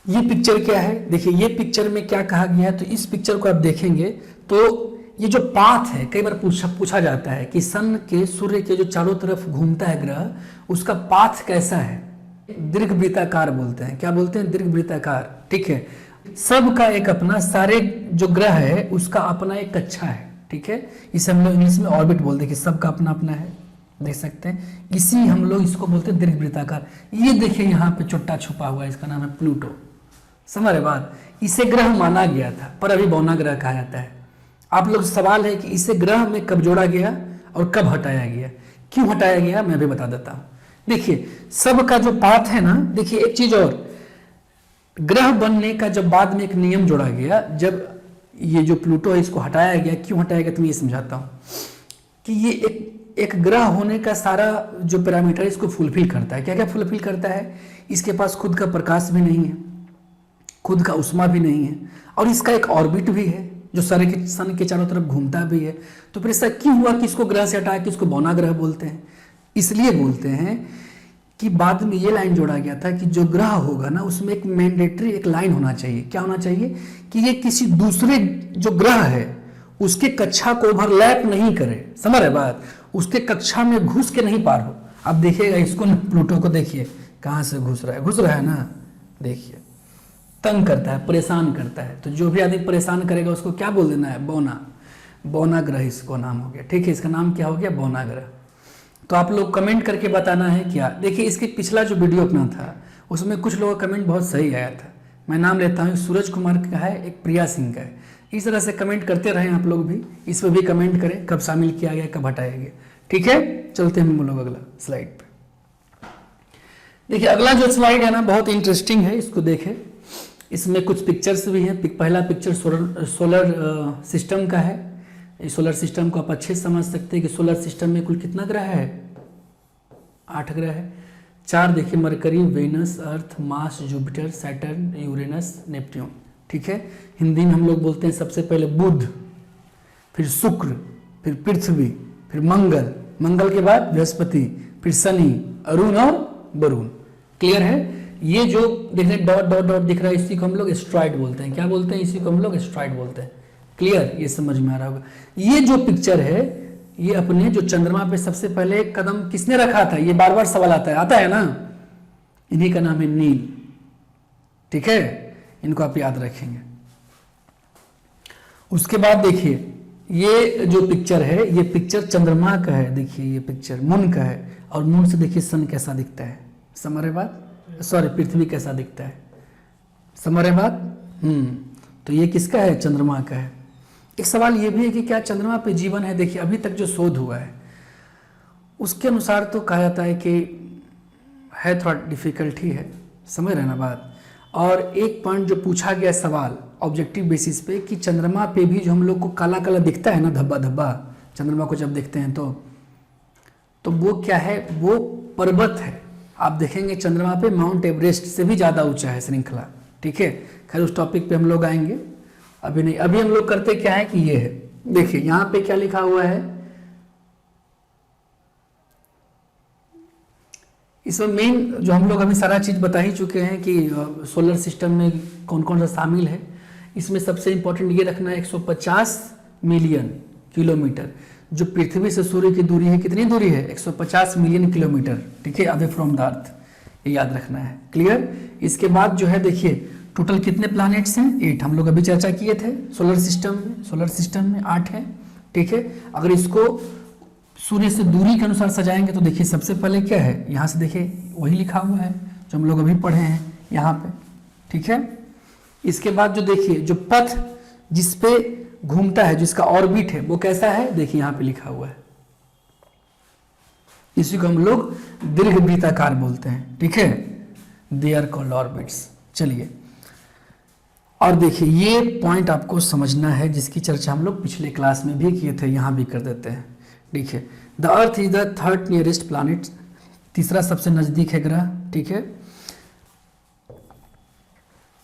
ये पिक्चर क्या है, देखिए ये पिक्चर में क्या कहा गया है। तो इस पिक्चर को आप देखेंगे तो ये जो पाथ है, कई बार पूछा जाता है कि सन के, सूर्य के जो चारों तरफ घूमता है ग्रह, उसका पाथ कैसा है, दीर्घवृत्ताकार बोलते हैं। क्या बोलते हैं, दीर्घवृत्ताकार। ठीक है। सबका एक अपना, सारे जो ग्रह है उसका अपना एक कक्षा है। ठीक है। इसे हम लोग इंग्लिश में ऑर्बिट बोलते हैं कि सबका अपना अपना है, देख सकते हैं। इसी हम लोग इसको बोलते हैं दीर्घवृत्ताकार। ये देखिए यहाँ पे चुट्टा छुपा हुआ है, इसका नाम है प्लूटो। समझ रहे बात। इसे ग्रह माना गया था पर अभी बौना ग्रह कहा जाता है। आप लोग सवाल है कि इसे ग्रह में कब जोड़ा गया और कब हटाया गया, क्यों हटाया गया, मैं भी बता देता हूं। देखिए सबका जो पाथ है ना, देखिए एक चीज और, ग्रह बनने का जब बाद में एक नियम जोड़ा गया, जब ये जो प्लूटो है इसको हटाया गया, क्यों हटाया गया, तो मैं ये समझाता हूं कि ये एक ग्रह होने का सारा जो पैरामीटर इसको फुलफिल करता है। क्या क्या फुलफिल करता है, इसके पास खुद का प्रकाश भी नहीं है, खुद का उष्मा भी नहीं है, और इसका एक ऑर्बिट भी है जो सन के चारों तरफ घूमता भी है। तो फिर ऐसा क्यों हुआ कि इसको ग्रह से हटा के इसको बौना ग्रह बोलते हैं। इसलिए बोलते हैं कि बाद में ये लाइन जोड़ा गया था कि जो ग्रह होगा ना, उसमें एक मैंडेटरी एक लाइन होना चाहिए। क्या होना चाहिए कि ये किसी दूसरे जो ग्रह है उसके कक्षा को ओवरलैप नहीं करे। समझ रहे बात, उसके कक्षा में घुस के नहीं पार हो। अब देखिएगा इसको, प्लूटो को देखिए कहाँ से घुस रहा है ना, देखिए तंग करता है, परेशान करता है। तो जो भी आदमी परेशान करेगा उसको क्या बोल देना है, बौना ग्रह इसको नाम हो गया। ठीक है। इसका नाम क्या हो गया, बौना ग्रह। तो आप लोग कमेंट करके बताना है क्या। देखिए इसके पिछला जो वीडियो अपना था उसमें कुछ लोगों का कमेंट बहुत सही आया था। मैं नाम लेता हूँ, सूरज कुमार का है, एक प्रिया सिंह का है। इस तरह से कमेंट करते रहें आप लोग भी, इस पर भी कमेंट करें कब शामिल किया गया, कब हटाया गया। ठीक है। चलते हैं हम लोग अगला स्लाइड पे। देखिए अगला जो स्लाइड है ना, बहुत इंटरेस्टिंग है, इसको देखें। इसमें कुछ पिक्चर्स भी हैं। पहला पिक्चर सोलर सिस्टम का है। इस सोलर सिस्टम को आप अच्छे से समझ सकते हैं कि सोलर सिस्टम में कुल कितना ग्रह है, 8 ग्रह है। 4 देखिए, Mercury, Venus, Earth, Mars, Jupiter, Saturn, Uranus, Neptune. ठीक है। हिंदी में हम लोग बोलते हैं सबसे पहले बुध, फिर शुक्र, फिर पृथ्वी, फिर मंगल के बाद बृहस्पति, फिर शनि, अरुण और वरुण। क्लियर है। ये जो देखिए डॉट डॉट डॉट दिख रहा है, इसी को हम लोग एस्ट्रॉइड बोलते हैं। क्या बोलते हैं, इसी को हम लोग एस्ट्रॉइड बोलते हैं। क्लियर, ये समझ में आ रहा होगा। ये जो पिक्चर है, ये अपने जो चंद्रमा पे सबसे पहले कदम किसने रखा था, ये बार बार सवाल आता है ना, इन्हीं का नाम है नील। ठीक है, इनको आप याद रखेंगे। उसके बाद देखिए ये जो पिक्चर है, ये पिक्चर चंद्रमा का है। देखिए ये पिक्चर मून का है, और मून से देखिए सन कैसा दिखता है, समझ रहे बात, सॉरी पृथ्वी कैसा दिखता है, समझ रहे बात। तो ये किसका है, चंद्रमा का है। एक सवाल ये भी है कि क्या चंद्रमा पे जीवन है। देखिए अभी तक जो शोध हुआ है उसके अनुसार तो कहा जाता है कि है, थोड़ा डिफिकल्ट ही है, समझ रहे ना बात। और एक पॉइंट जो पूछा गया सवाल ऑब्जेक्टिव बेसिस पे कि चंद्रमा पे भी जो हम लोग को काला काला दिखता है ना, धब्बा धब्बा, चंद्रमा को जब देखते हैं तो वो क्या है, वो पर्वत है। आप देखेंगे चंद्रमा पे माउंट एवरेस्ट से भी ज़्यादा ऊंचा है श्रृंखला। ठीक है, खैर उस टॉपिक पे हम लोग आएंगे, अभी नहीं। अभी हम लोग करते क्या है कि ये है, देखिए यहाँ पे क्या लिखा हुआ है, इसमें मेन जो हम लोग अभी सारा चीज़ बता ही चुके हैं कि सोलर सिस्टम में कौन कौन सा शामिल है। इसमें सबसे इंपॉर्टेंट ये रखना है 150 मिलियन किलोमीटर जो पृथ्वी से सूर्य की दूरी है, कितनी दूरी है, 150 मिलियन किलोमीटर। ठीक है, अवे फ्रॉम द अर्थ, ये याद रखना है, क्लियर। इसके बाद जो है देखिए टोटल कितने प्लैनेट्स हैं, 8, हम लोग अभी चर्चा किए थे सोलर सिस्टम में 8 है। ठीक है, अगर इसको सूर्य से दूरी के अनुसार सजाएंगे तो देखिए सबसे पहले क्या है, यहाँ से देखिए वही लिखा हुआ है जो हम लोग अभी पढ़े हैं यहाँ पे। ठीक है, इसके बाद जो देखिए जो पथ जिस पे घूमता है, जिसका ऑर्बिट है वो कैसा है, देखिए यहाँ पे लिखा हुआ है, इसी को हम लोग दीर्घवृत्ताकार बोलते हैं। ठीक है, दे आर कॉल्ड ऑर्बिट्स। चलिए, और देखिए ये पॉइंट आपको समझना है जिसकी चर्चा हम लोग पिछले क्लास में भी किए थे, यहाँ भी कर देते हैं। देखिए the earth is the third nearest planet, तीसरा सबसे नजदीक है ग्रह। ठीक है,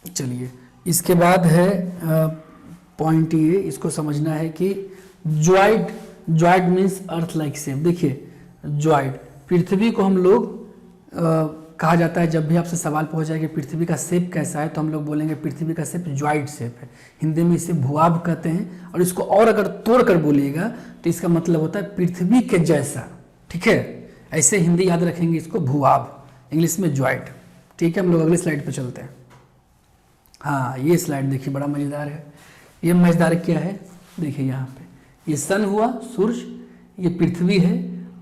चलिए इसके बाद है पॉइंट ये, इसको समझना है कि ज्वाइड मीन्स अर्थ लाइक शेप। देखिए ज्वाइड, पृथ्वी को हम लोग कहा जाता है, जब भी आपसे सवाल पूछा जाए कि पृथ्वी का शेप कैसा है तो हम लोग बोलेंगे पृथ्वी का शेप ज्वाइड शेप है। हिंदी में इसे भूआभ कहते हैं, और इसको और अगर तोड़ कर बोलिएगा तो इसका मतलब होता है पृथ्वी के जैसा। ठीक है, ऐसे हिंदी याद रखेंगे इसको, भूआभ, इंग्लिश में ज्वाइड। ठीक है, हम लोग अगले स्लाइड पे चलते हैं। हाँ, ये स्लाइड देखिए बड़ा मज़ेदार है। ये मज़ेदार क्या है, देखिए यहाँ पे ये सन हुआ, सूर्य, ये पृथ्वी है,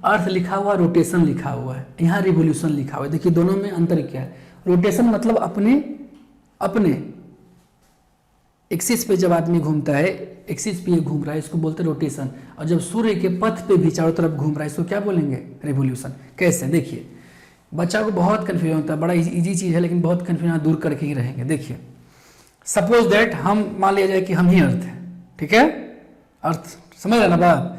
अर्थ लिखा हुआ, रोटेशन लिखा हुआ है, यहाँ रिवोल्यूशन लिखा हुआ है। देखिए दोनों में अंतर क्या है, रोटेशन मतलब अपने एक्सिस पे जब आदमी घूमता है, एक्सिस पे घूम रहा है, इसको बोलते हैं रोटेशन। और जब सूर्य के पथ पे भी चारों तरफ घूम रहा है, इसको क्या बोलेंगे, रिवोल्यूशन। कैसे, देखिए बच्चा को बहुत कन्फ्यूजन होता है, बड़ा इजी चीज़ है लेकिन बहुत कन्फ्यूजन दूर करके ही रहेंगे। देखिए सपोज दैट हम मान लिया जाए कि हम ही अर्थ है। ठीक है, अर्थ, समझ रहे ना बात।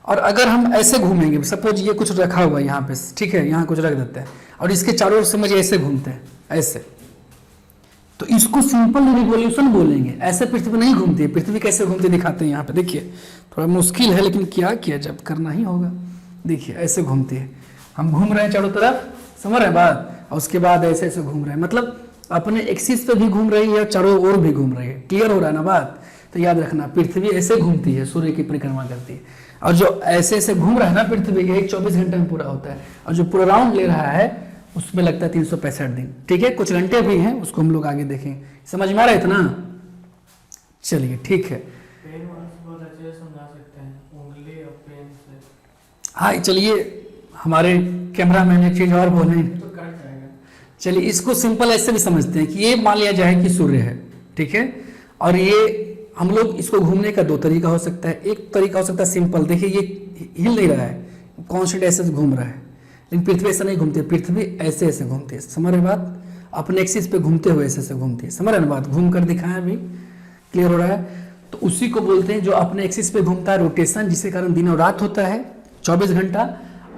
और अगर हम ऐसे घूमेंगे, सपोज ये कुछ रखा हुआ है यहाँ पे, ठीक है, यहाँ कुछ रख देते हैं और इसके चारों ओर समझ ऐसे घूमते हैं, ऐसे, तो इसको सिंपल रिवॉल्यूशन बोलेंगे। ऐसे पृथ्वी नहीं घूमती है। पृथ्वी कैसे घूमती दिखाते हैं यहाँ पे, देखिए थोड़ा मुश्किल है लेकिन क्या किया, जब करना ही होगा। देखिए ऐसे घूमती है, हम घूम रहे हैं चारों तरफ, समझ रहे हैं बात, और उसके बाद ऐसे ऐसे घूम रहे हैं, मतलब अपने एक्सिस पे भी घूम रही है, चारों ओर भी घूम रही है। क्लियर हो रहा है ना बात। तो याद रखना, पृथ्वी ऐसे घूमती है, सूर्य की परिक्रमा करती है, और जो ऐसे ऐसे घूम रहा है ना पृथ्वी, ये 24 घंटे में पूरा होता है, और जो पूरा राउंड ले रहा है उसमें लगता है 365 दिन। ठीक है, कुछ घंटे भी हैं, उसको हम लोग आगे देखेंगे। समझ में आ रहा है इतना? चलिए ठीक है। हाँ चलिए, हमारे कैमरा मैन एक चीज और बोले, चलिए इसको सिंपल ऐसे भी समझते हैं कि ये मान लिया जाए कि सूर्य है, ठीक है, और ये हम लोग इसको घूमने का दो तरीका हो सकता है। एक तरीका हो सकता है सिंपल, देखिए ये हिल नहीं रहा है, कॉन्स्टेंट ऐसे घूम रहा है, लेकिन पृथ्वी ऐसा नहीं घूमती है, पृथ्वी ऐसे ऐसे घूमती है। समझ रहे बात, अपने एक्सिस पे घूमते हुए ऐसे ऐसे घूमती है। समझ रहे ना बात, घूम कर दिखाया अभी, क्लियर हो रहा है? तो उसी को बोलते हैं जो अपने एक्सिस पे घूमता है, रोटेशन, जिसके कारण दिन और रात होता है 24 घंटा,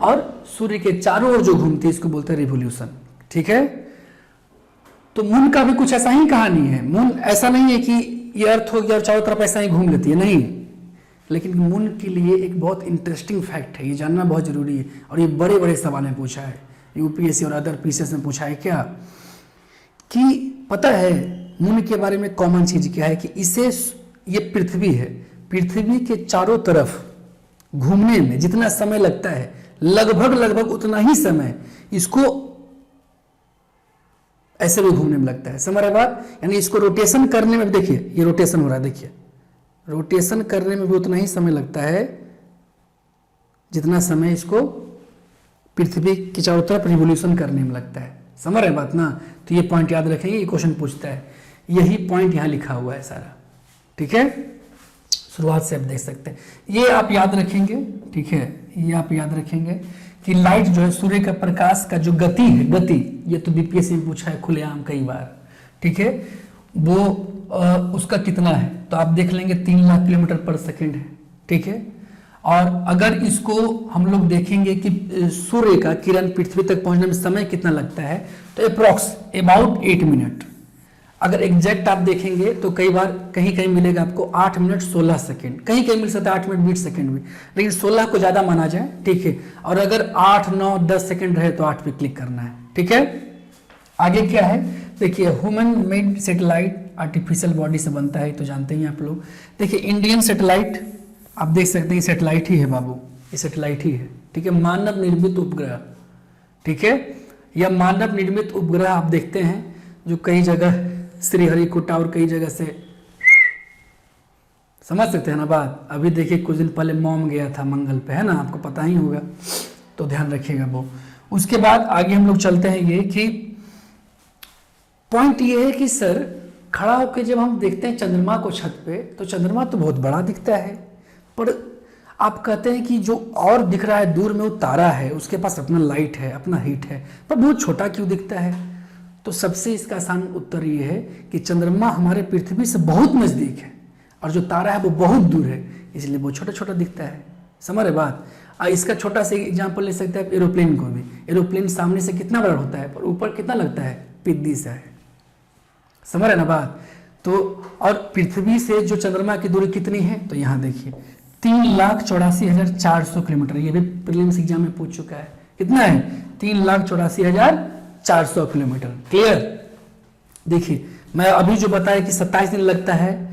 और सूर्य के चारों ओर जो घूमती है इसको बोलते हैं रिवोल्यूशन। ठीक है, तो मून का भी कुछ ऐसा ही कहानी है। मून ऐसा नहीं है कि ये अर्थ हो गया और चारों तरफ ऐसा ही घूम लेती है, नहीं, लेकिन मून के लिए एक बहुत इंटरेस्टिंग फैक्ट है, ये जानना बहुत जरूरी है, और ये बड़े बड़े सवाल में पूछा है, यूपीएससी और अदर पीसीएस में पूछा है क्या, कि पता है मून के बारे में कॉमन चीज क्या है कि इसे ये पृथ्वी है, पृथ्वी के चारों तरफ घूमने में जितना समय लगता है लगभग लगभग उतना ही समय इसको ऐसे भी घूमने में लगता है। समझ रहे बात? यानी इसको रोटेशन करने में, देखिए ये रोटेशन हो रहा है, देखिए रोटेशन करने में भी उतना ही समय लगता है जितना समय इसको पृथ्वी के चारों तरफ रिवोल्यूशन करने में लगता है। समझ रहे बात ना? तो ये पॉइंट याद रखेंगे, ये क्वेश्चन पूछता है, यही पॉइंट यहाँ लिखा हुआ है सारा। ठीक है, शुरुआत से आप देख सकते हैं, ये आप याद रखेंगे। ठीक है, ये आप याद रखेंगे कि लाइट जो है, सूर्य का प्रकाश का जो गति है, गति, ये तो बीपीएससी में पूछा है खुलेआम कई बार। ठीक है, वो उसका कितना है तो आप देख लेंगे 3 लाख किलोमीटर पर सेकेंड है। ठीक है, और अगर इसको हम लोग देखेंगे कि सूर्य का किरण पृथ्वी तक पहुंचने में समय कितना लगता है तो अबाउट 8 मिनट। अगर एग्जैक्ट आप देखेंगे तो कई बार कहीं कहीं मिलेगा आपको 8 मिनट 16 सेकेंड, कहीं कहीं मिल सकता है 8 मिनट 20 सेकेंड भी, लेकिन 16 को ज़्यादा माना जाए। ठीक है, और अगर 8, 9, 10 सेकेंड रहे तो 8 पे क्लिक करना है। ठीक है, आगे क्या है देखिए, human made satellite artificial body से बनता है तो जानते ही आप लोग। देखिए इंडियन सैटेलाइट आप देख सकते हैं, सैटेलाइट ही है बाबू, ये सैटेलाइट ही है। ठीक है, मानव निर्मित उपग्रह। ठीक है, यह मानव निर्मित उपग्रह आप देखते हैं जो कई जगह श्रीहरिकोटा और कई जगह से, समझ सकते हैं ना बात। अभी देखिए कुछ दिन पहले मॉम गया था मंगल पे, है ना, आपको पता ही होगा, तो ध्यान रखिएगा वो। उसके बाद आगे हम लोग चलते हैं, ये कि पॉइंट ये है कि सर खड़ा होकर जब हम देखते हैं चंद्रमा को छत पे, तो चंद्रमा तो बहुत बड़ा दिखता है, पर आप कहते हैं कि जो और दिख रहा है दूर में वो तारा है, उसके पास अपना लाइट है, अपना हीट है, पर बहुत छोटा क्यों दिखता है? तो सबसे इसका आसान उत्तर ये है कि चंद्रमा हमारे पृथ्वी से बहुत नज़दीक है और जो तारा है वो बहुत दूर है, इसलिए वो छोटा छोटा दिखता है। समझ रहे बात? इसका छोटा सा एग्जाम्पल ले सकते हैं आप एरोप्लेन को भी। एरोप्लेन सामने से कितना बड़ा होता है पर ऊपर कितना लगता है, पिद्दी सा है। समझ रहे ना बात? तो और पृथ्वी से जो चंद्रमा की दूरी कितनी है तो यहाँ देखिए 3,84,400 किलोमीटर। ये भी प्रीलिम्स एग्जाम में पूछ चुका है, कितना है 3,84,400 किलोमीटर। क्लियर? देखिए मैं अभी जो बताया कि 27 दिन लगता है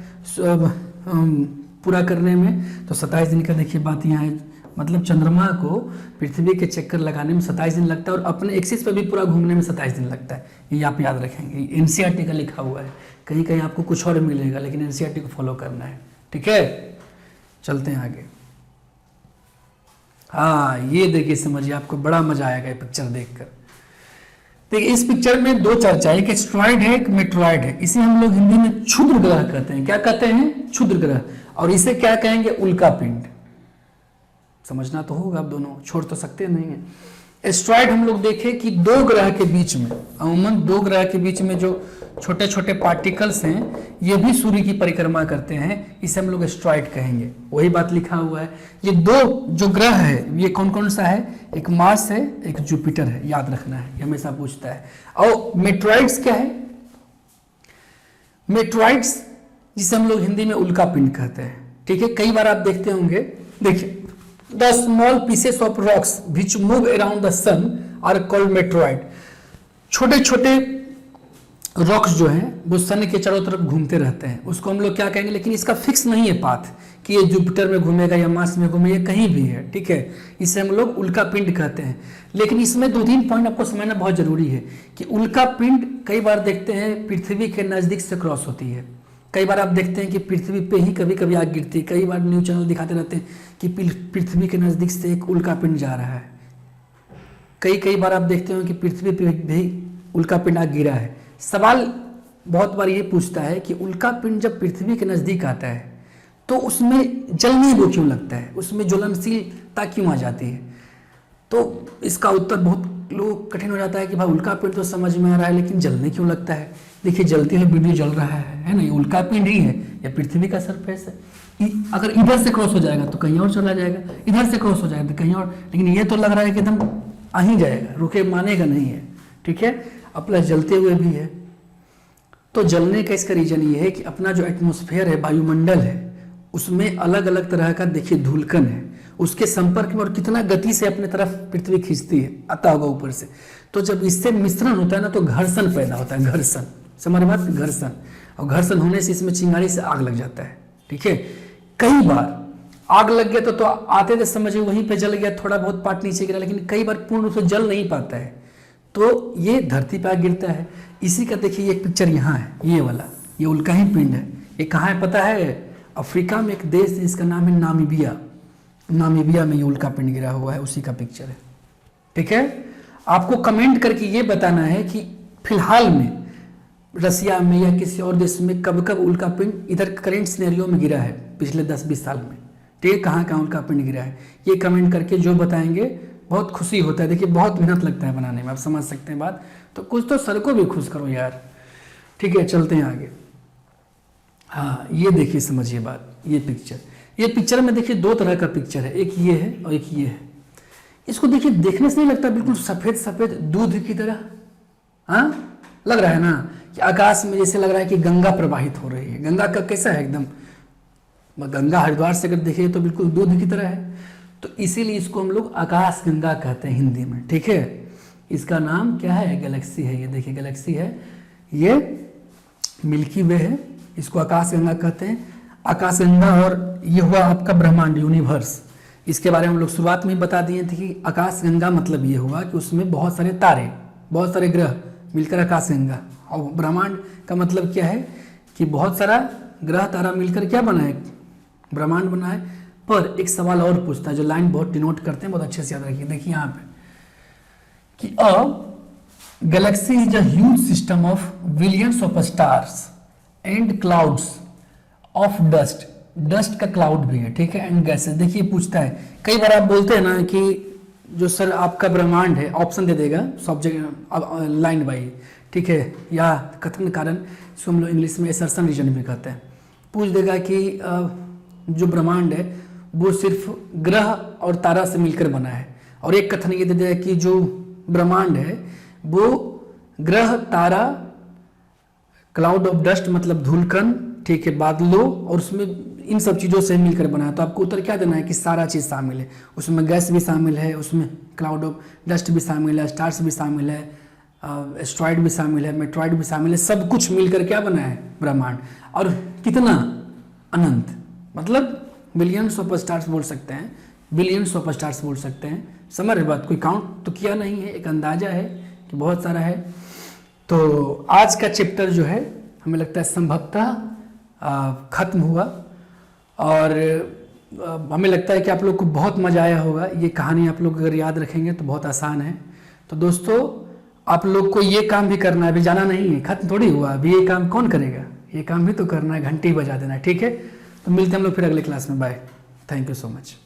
पूरा करने में, तो 27 दिन का देखिए बात यहाँ है, मतलब चंद्रमा को पृथ्वी के चक्कर लगाने में 27 दिन लगता है और अपने एक्सिस पर भी पूरा घूमने में 27 दिन लगता है। ये आप याद रखेंगे, एनसीईआरटी का लिखा हुआ है, कहीं कहीं आपको कुछ और मिलेगा लेकिन एनसीईआरटी को फॉलो करना है। ठीक है, चलते हैं आगे। हाँ ये देखिए, समझिए आपको बड़ा मजा आएगा ये पिक्चर देखकर। देखिए इस पिक्चर में दो चर्चा है, एक एस्ट्रॉइड है, एक मेट्रॉइड है। इसे हम लोग हिंदी में क्षुद्र ग्रह कहते हैं। क्या कहते हैं? क्षुद्र ग्रह। और इसे क्या कहेंगे? उल्का पिंड। समझना तो होगा, आप दोनों छोड़ तो सकते नहीं है। एस्ट्रॉइड हम लोग देखें कि दो ग्रह के बीच में, अमूमन दो ग्रह के बीच में जो छोटे छोटे पार्टिकल्स हैं ये भी सूर्य की परिक्रमा करते हैं, इसे हम लोग एस्ट्रॉइड कहेंगे। वही बात लिखा हुआ है। ये दो जो ग्रह है ये कौन कौन सा है? एक मार्स है, एक जुपिटर है, याद रखना है, ये हमेशा पूछता है। और मेट्रॉइड्स क्या है? मेट्रॉइड्स जिसे हम लोग हिंदी में उल्का पिंड कहते हैं। ठीक है, कई बार आप देखते होंगे, देखिए the small pieces of rocks which move around the sun are called meteoroid. छोटे छोटे रॉक्स जो हैं वो सन के चारों तरफ घूमते रहते हैं, उसको हम लोग क्या कहेंगे? लेकिन इसका फिक्स नहीं है पाथ कि ये जुपिटर में घूमेगा या मार्स में घूमेगा, कहीं भी है। ठीक है, इसे हम लोग उल्का पिंड कहते हैं। लेकिन इसमें 2-3 पॉइंट आपको समझना बहुत जरूरी है कि उल्का पिंड कई बार देखते हैं पृथ्वी के नज़दीक से क्रॉस होती है। कई बार आप देखते हैं कि पृथ्वी पे ही कभी कभी आग गिरती है। कई बार न्यूज़ चैनल दिखाते रहते हैं कि पृथ्वी के नज़दीक से एक उल्का पिंड जा रहा है। कई बार आप देखते हो कि पृथ्वी पे भी उल्का पिंड आग गिरा है। सवाल बहुत बार ये पूछता है कि उल्का पिंड जब पृथ्वी के नज़दीक आता है तो उसमें जलने को क्यों लगता है, उसमें ज्वलनशीलता क्यों आ जाती है? तो इसका उत्तर बहुत लोग कठिन हो जाता है कि भाई उल्का पिंड तो समझ में आ रहा है लेकिन जलने क्यों लगता है? देखिए जलते हुए वीडियो जल रहा है ना, ये उल्का पिंड ही है या पृथ्वी का सरफेस है। अगर इधर से क्रॉस हो जाएगा तो कहीं और चला जाएगा, इधर से क्रॉस हो जाएगा तो कहीं और, लेकिन ये तो लग रहा है कि एकदम आ ही जाएगा, रुके मानेगा नहीं है। ठीक है, और प्लस जलते हुए भी है। तो जलने का इसका रीजन ये है कि अपना जो एटमॉस्फेयर है, वायुमंडल है, उसमें अलग अलग तरह का देखिए धूलकन है, उसके संपर्क में और कितना गति से अपने तरफ पृथ्वी खींचती है, आता होगा ऊपर से। तो जब इससे मिश्रण होता है ना तो घर्षण पैदा होता है, घर्षण। समझ बात? घर्षण। और घर्षण होने से इसमें चिंगारी से आग लग जाता है। ठीक है। कई बार आग लग गया तो आते थे समझिए वहीं पे जल गया, थोड़ा बहुत पार्ट नीचे गिरा, लेकिन कई बार पूर्ण रूप से जल नहीं पाता है, तो ये धरती पर गिरता है। इसी का देखिए एक पिक्चर यहाँ है, ये वाला, ये उल्का ही पिंड है। ये कहाँ है पता है? अफ्रीका में एक देश है, इसका नाम है नामीबिया। नामीबिया में ये उल्का पिंड गिरा हुआ है, उसी का पिक्चर है। ठीक है, आपको कमेंट करके ये बताना है कि फिलहाल में रसिया में या किसी और देश में कब कब उल्का पिंड इधर करंट सिनेरियो में गिरा है पिछले 10-20 साल में। ठीक है, कहाँ कहाँ उल्का पिंड गिरा है ये कमेंट करके जो बताएंगे बहुत खुशी होता है। देखिए बहुत मेहनत लगता है बनाने में, आप समझ सकते हैं बात। तो कुछ तो सर को भी खुश करो यार। ठीक है, चलते हैं आगे। हाँ, ये देखिए समझिए बात, ये पिक्चर में देखिए दो तरह का पिक्चर है, एक ये है और एक ये है। इसको देखिए, देखने से नहीं लगता बिल्कुल सफ़ेद सफ़ेद दूध की तरह? हाँ, लग रहा है ना कि आकाश में जैसे लग रहा है कि गंगा प्रवाहित हो रही है। गंगा का कैसा है एकदम, गंगा हरिद्वार से अगर देखिए तो बिल्कुल दूध की तरह है। तो इसीलिए इसको हम लोग आकाश गंगा कहते हैं हिंदी में। ठीक है, इसका नाम क्या है? गैलेक्सी है। ये देखिए गैलेक्सी है, ये मिल्की वे है, इसको आकाश गंगा कहते हैं। आकाश गंगा और ये हुआ आपका ब्रह्मांड, यूनिवर्स। इसके बारे में हम लोग शुरुआत में ही बता दिए थे कि आकाश गंगा मतलब ये हुआ कि उसमें बहुत सारे तारे, बहुत सारे ग्रह मिलकर आकाश गंगा। और ब्रह्मांड का मतलब क्या है कि बहुत सारा ग्रह तारा मिलकर क्या बना है? ब्रह्मांड बना है। पर एक सवाल और पूछता है, जो लाइन बहुत डिनोट करते हैं, बहुत अच्छे से याद रखिए। देखिए यहाँ पे कि a galaxy is a huge system of billions of stars and clouds of dust. Dust का क्लाउड भी है, ठीक है, एंड गैसेस। देखिए पूछता है, कई बार आप बोलते हैं ना कि जो सर आपका ब्रह्मांड है, ऑप्शन दे देगा सब्जेक्ट लाइन बाई, ठीक है, या कथन कारण, इसको हम लोग इंग्लिश में असर्शन रीजन भी कहते हैं। पूछ देगा कि जो ब्रह्मांड है वो सिर्फ ग्रह और तारा से मिलकर बना है। और एक कथन ये दे देगा कि जो ब्रह्मांड है वो ग्रह, तारा, क्लाउड ऑफ डस्ट मतलब धूलकण, ठीक है, बादलों, और उसमें इन सब चीज़ों से मिलकर बना है। तो आपको उत्तर क्या देना है कि सारा चीज़ शामिल है, उसमें गैस भी शामिल है, उसमें क्लाउड ऑफ डस्ट भी शामिल है, स्टार्स भी शामिल है, एस्ट्रॉइड भी शामिल है, मेट्रॉइड भी शामिल है, सब कुछ मिलकर क्या बना है? ब्रह्मांड। और कितना? अनंत, मतलब बिलियंस ऑफ स्टार्स बोल सकते हैं, बिलियंस ऑफ स्टार्स बोल सकते हैं। समझ रहे बात? कोई काउंट तो किया नहीं है, एक अंदाजा है कि बहुत सारा है। तो आज का चैप्टर जो है हमें लगता है संभवतः खत्म हुआ, और हमें लगता है कि आप लोग को बहुत मज़ा आया होगा। ये कहानी आप लोग अगर याद रखेंगे तो बहुत आसान है। तो दोस्तों आप लोग को ये काम भी करना है, अभी जाना नहीं है, खत्म थोड़ी हुआ। अभी ये काम कौन करेगा? ये काम भी तो करना है, घंटी बजा देना है। ठीक है, तो मिलते हैं हम लोग फिर अगले क्लास में। Bye, thank you so much.